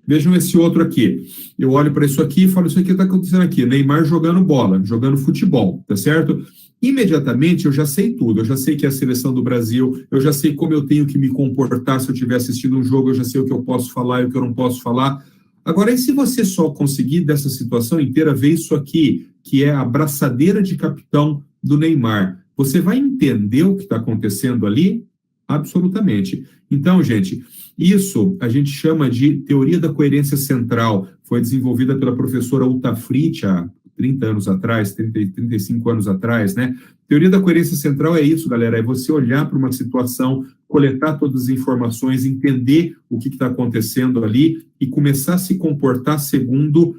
Vejam esse outro aqui. Eu olho para isso aqui e falo, isso aqui está acontecendo aqui. Neymar jogando bola, jogando futebol, tá certo? Imediatamente eu já sei tudo. Eu já sei que é a seleção do Brasil, eu já sei como eu tenho que me comportar se eu estiver assistindo um jogo, eu já sei o que eu posso falar e o que eu não posso falar. Agora, e se você só conseguir dessa situação inteira ver isso aqui, que é a braçadeira de capitão do Neymar, você vai entender o que está acontecendo ali? Absolutamente. Então, gente, isso a gente chama de teoria da coerência central. Foi desenvolvida pela professora Uta Frith há 30 anos atrás, 35 anos atrás, né? Teoria da coerência central é isso, galera, é você olhar para uma situação, coletar todas as informações, entender o que está acontecendo ali e começar a se comportar segundo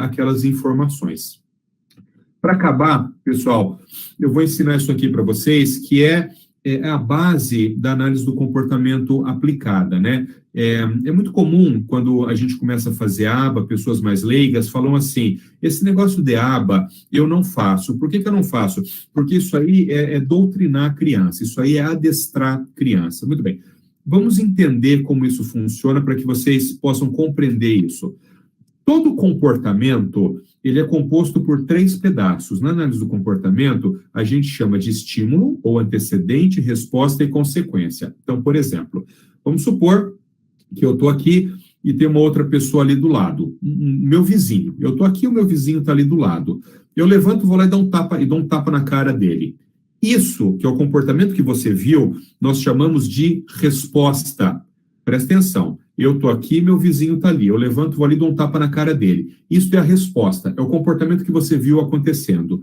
aquelas informações. Para acabar, pessoal, eu vou ensinar isso aqui para vocês, que é a base da análise do comportamento aplicada, né? É muito comum, quando a gente começa a fazer aba, pessoas mais leigas falam assim, esse negócio de aba eu não faço. Por que eu não faço? Porque isso aí é doutrinar a criança, isso aí é adestrar a criança. Muito bem, vamos entender como isso funciona para que vocês possam compreender isso. Todo comportamento, ele é composto por 3 pedaços. Na análise do comportamento, a gente chama de estímulo, ou antecedente, resposta e consequência. Então, por exemplo, vamos supor que eu estou aqui e tem uma outra pessoa ali do lado, meu vizinho. Eu estou aqui e o meu vizinho está ali do lado. Eu levanto, vou lá e dou um tapa na cara dele. Isso, que é o comportamento que você viu, nós chamamos de resposta. Presta atenção. Eu estou aqui, meu vizinho está ali. Eu levanto, vou ali e dou um tapa na cara dele. Isso é a resposta, é o comportamento que você viu acontecendo.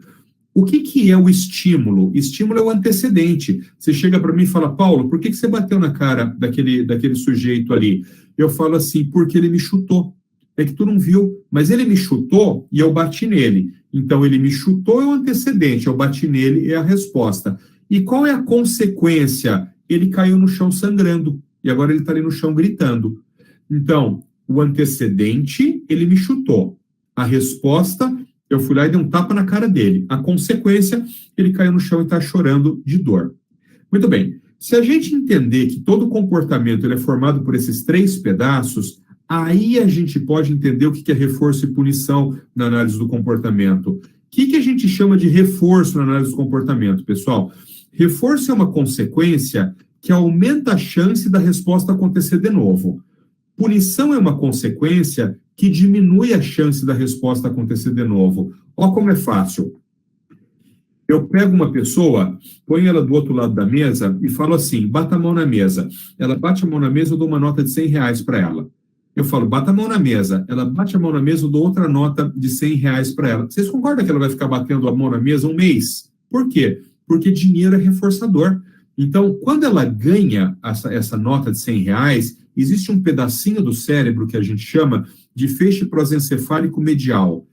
O que é o estímulo? Estímulo é o antecedente. Você chega para mim e fala, Paulo, por que você bateu na cara daquele sujeito ali? Eu falo assim, porque ele me chutou. É que tu não viu, mas ele me chutou e eu bati nele. Então, ele me chutou é o antecedente, eu bati nele é a resposta. E qual é a consequência? Ele caiu no chão sangrando. E agora ele está ali no chão gritando. Então, o antecedente, ele me chutou. A resposta, eu fui lá e dei um tapa na cara dele. A consequência, ele caiu no chão e está chorando de dor. Muito bem. Se a gente entender que todo comportamento ele é formado por esses 3 pedaços, aí a gente pode entender o que é reforço e punição na análise do comportamento. O que a gente chama de reforço na análise do comportamento, pessoal? Reforço é uma consequência que aumenta a chance da resposta acontecer de novo. Punição é uma consequência que diminui a chance da resposta acontecer de novo. Olha como é fácil. Eu pego uma pessoa, ponho ela do outro lado da mesa e falo assim, bata a mão na mesa. Ela bate a mão na mesa, eu dou uma nota de R$100 para ela. Eu falo, bata a mão na mesa. Ela bate a mão na mesa, eu dou outra nota de R$100 para ela. Vocês concordam que ela vai ficar batendo a mão na mesa um mês? Por quê? Porque dinheiro é reforçador. Então, quando ela ganha essa nota de R$100, existe um pedacinho do cérebro que a gente chama de feixe prosencefálico medial.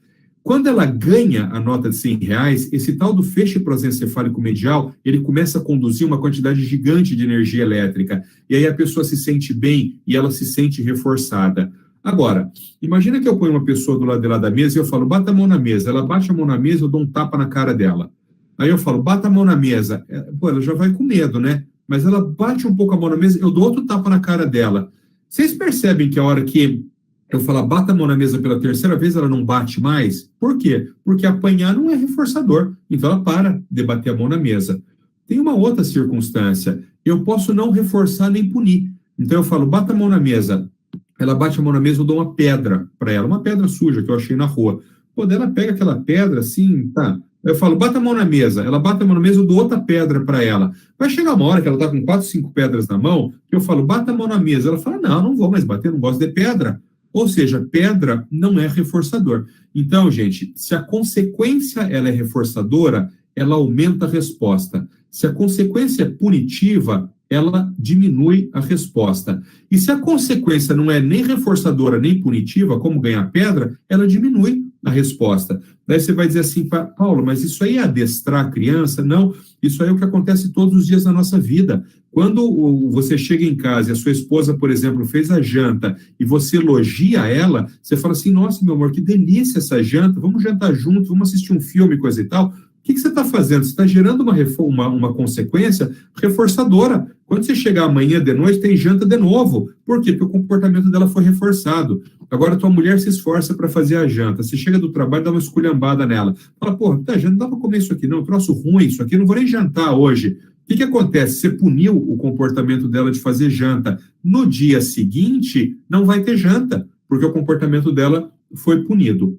Quando ela ganha a nota de R$100, esse tal do feixe prosencefálico medial, ele começa a conduzir uma quantidade gigante de energia elétrica. E aí a pessoa se sente bem e ela se sente reforçada. Agora, imagina que eu ponho uma pessoa do lado de lá da mesa e eu falo, bata a mão na mesa. Ela bate a mão na mesa, eu dou um tapa na cara dela. Aí eu falo, bata a mão na mesa. Pô, ela já vai com medo, né? Mas ela bate um pouco a mão na mesa, eu dou outro tapa na cara dela. Vocês percebem que a hora que eu falar bata a mão na mesa pela 3ª vez, ela não bate mais? Por quê? Porque apanhar não é reforçador. Então ela para de bater a mão na mesa. Tem uma outra circunstância. Eu posso não reforçar nem punir. Então eu falo, bata a mão na mesa. Ela bate a mão na mesa, eu dou uma pedra para ela. Uma pedra suja que eu achei na rua. Pô, daí ela pega aquela pedra assim, tá... Eu falo, bata a mão na mesa. Ela bate a mão na mesa, eu dou outra pedra para ela. Vai chegar uma hora que ela está com 4, 5 pedras na mão, que eu falo, bata a mão na mesa. Ela fala, não vou mais bater, não gosto de pedra. Ou seja, pedra não é reforçador. Então, gente, se a consequência ela é reforçadora, ela aumenta a resposta. Se a consequência é punitiva, ela diminui a resposta. E se a consequência não é nem reforçadora nem punitiva, como ganhar pedra, ela diminui a resposta. Daí você vai dizer assim, Paulo, mas isso aí é adestrar a criança? Não, isso aí é o que acontece todos os dias na nossa vida. Quando você chega em casa e a sua esposa, por exemplo, fez a janta e você elogia ela, você fala assim, nossa, meu amor, que delícia essa janta, vamos jantar junto, vamos assistir um filme, coisa e tal. O que você está fazendo? Você está gerando uma consequência reforçadora. Quando você chegar amanhã de noite, tem janta de novo. Por quê? Porque o comportamento dela foi reforçado. Agora, tua mulher se esforça para fazer a janta. Você chega do trabalho, dá uma esculhambada nela. Fala, porra, janta, não dá para comer isso aqui não, troço ruim isso aqui, não vou nem jantar hoje. O que acontece? Você puniu o comportamento dela de fazer janta. No dia seguinte, não vai ter janta, porque o comportamento dela foi punido.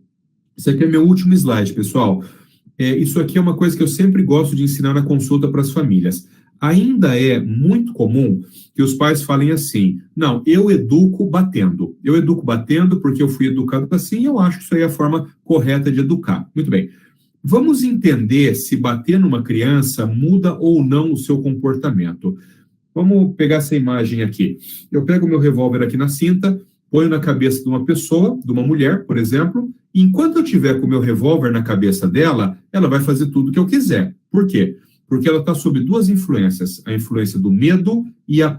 Esse aqui é meu último slide, pessoal. Isso aqui é uma coisa que eu sempre gosto de ensinar na consulta para as famílias. Ainda é muito comum que os pais falem assim, não, eu educo batendo. Eu educo batendo porque eu fui educado assim e eu acho que isso aí é a forma correta de educar. Muito bem. Vamos entender se bater numa criança muda ou não o seu comportamento. Vamos pegar essa imagem aqui. Eu pego o meu revólver aqui na cinta, ponho na cabeça de uma pessoa, de uma mulher, por exemplo, e enquanto eu tiver com o meu revólver na cabeça dela, ela vai fazer tudo o que eu quiser. Por quê? Porque ela está sob duas influências, a influência do medo e a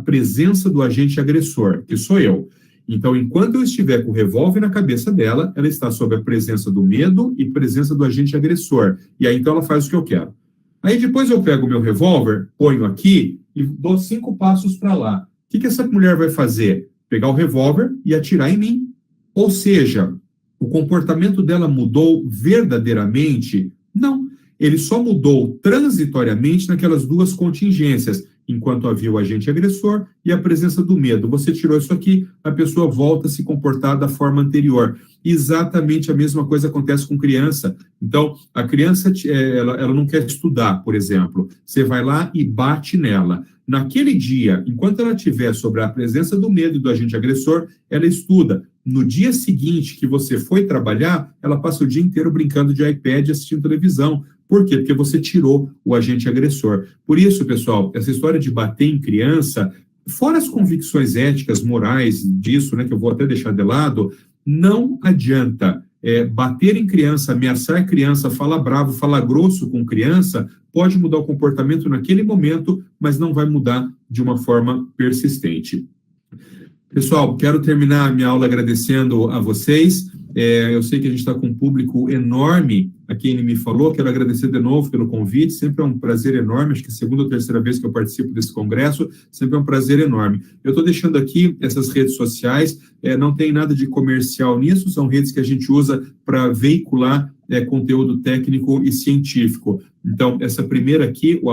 presença do agente agressor, que sou eu. Então, enquanto eu estiver com o revólver na cabeça dela, ela está sob a presença do medo e presença do agente agressor. E aí, então, ela faz o que eu quero. Aí, depois eu pego o meu revólver, ponho aqui e dou 5 passos para lá. O que essa mulher vai fazer? Pegar o revólver e atirar em mim. Ou seja, o comportamento dela mudou verdadeiramente? Não. Ele só mudou transitoriamente naquelas duas contingências, enquanto havia o agente agressor e a presença do medo. Você tirou isso aqui, a pessoa volta a se comportar da forma anterior. Exatamente a mesma coisa acontece com criança. Então, a criança, ela não quer estudar, por exemplo. Você vai lá e bate nela. Naquele dia, enquanto ela estiver sobre a presença do medo e do agente agressor, ela estuda. No dia seguinte que você foi trabalhar, ela passa o dia inteiro brincando de iPad e assistindo televisão. Por quê? Porque você tirou o agente agressor. Por isso, pessoal, essa história de bater em criança, fora as convicções éticas, morais disso, né, que eu vou até deixar de lado, não adianta. Bater em criança, ameaçar criança, falar bravo, falar grosso com criança, pode mudar o comportamento naquele momento, mas não vai mudar de uma forma persistente. Pessoal, quero terminar a minha aula agradecendo a vocês. Eu sei que a gente está com um público enorme a quem me falou. Quero agradecer de novo pelo convite. Sempre é um prazer enorme. Acho que é a segunda ou terceira vez que eu participo desse congresso. Sempre é um prazer enorme. Eu estou deixando aqui essas redes sociais. Não tem nada de comercial nisso. São redes que a gente usa para veicular conteúdo técnico e científico. Então, essa primeira aqui, o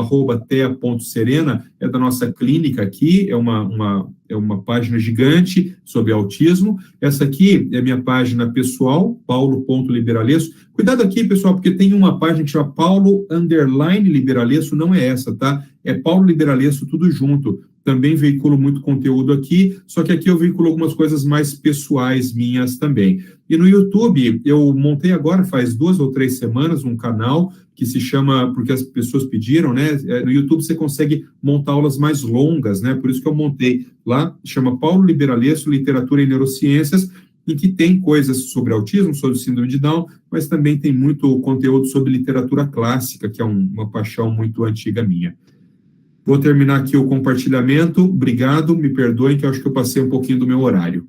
@tea.serena, é da nossa clínica aqui, é uma página gigante sobre autismo. Essa aqui é minha página pessoal, paulo.liberalesso. Cuidado aqui, pessoal, porque tem uma página que chama Paulo_Liberalesso, não é essa, tá? É Paulo Liberalesso, tudo junto. Também veiculo muito conteúdo aqui, só que aqui eu veiculo algumas coisas mais pessoais minhas também. E no YouTube, eu montei agora, faz 2 ou 3 semanas, um canal que se chama, porque as pessoas pediram, né? No YouTube você consegue montar aulas mais longas, né? Por isso que eu montei lá, chama Paulo Liberalesso, Literatura e Neurociências, em que tem coisas sobre autismo, sobre síndrome de Down, mas também tem muito conteúdo sobre literatura clássica, que é uma paixão muito antiga minha. Vou terminar aqui o compartilhamento. Obrigado, me perdoem que eu acho que eu passei um pouquinho do meu horário.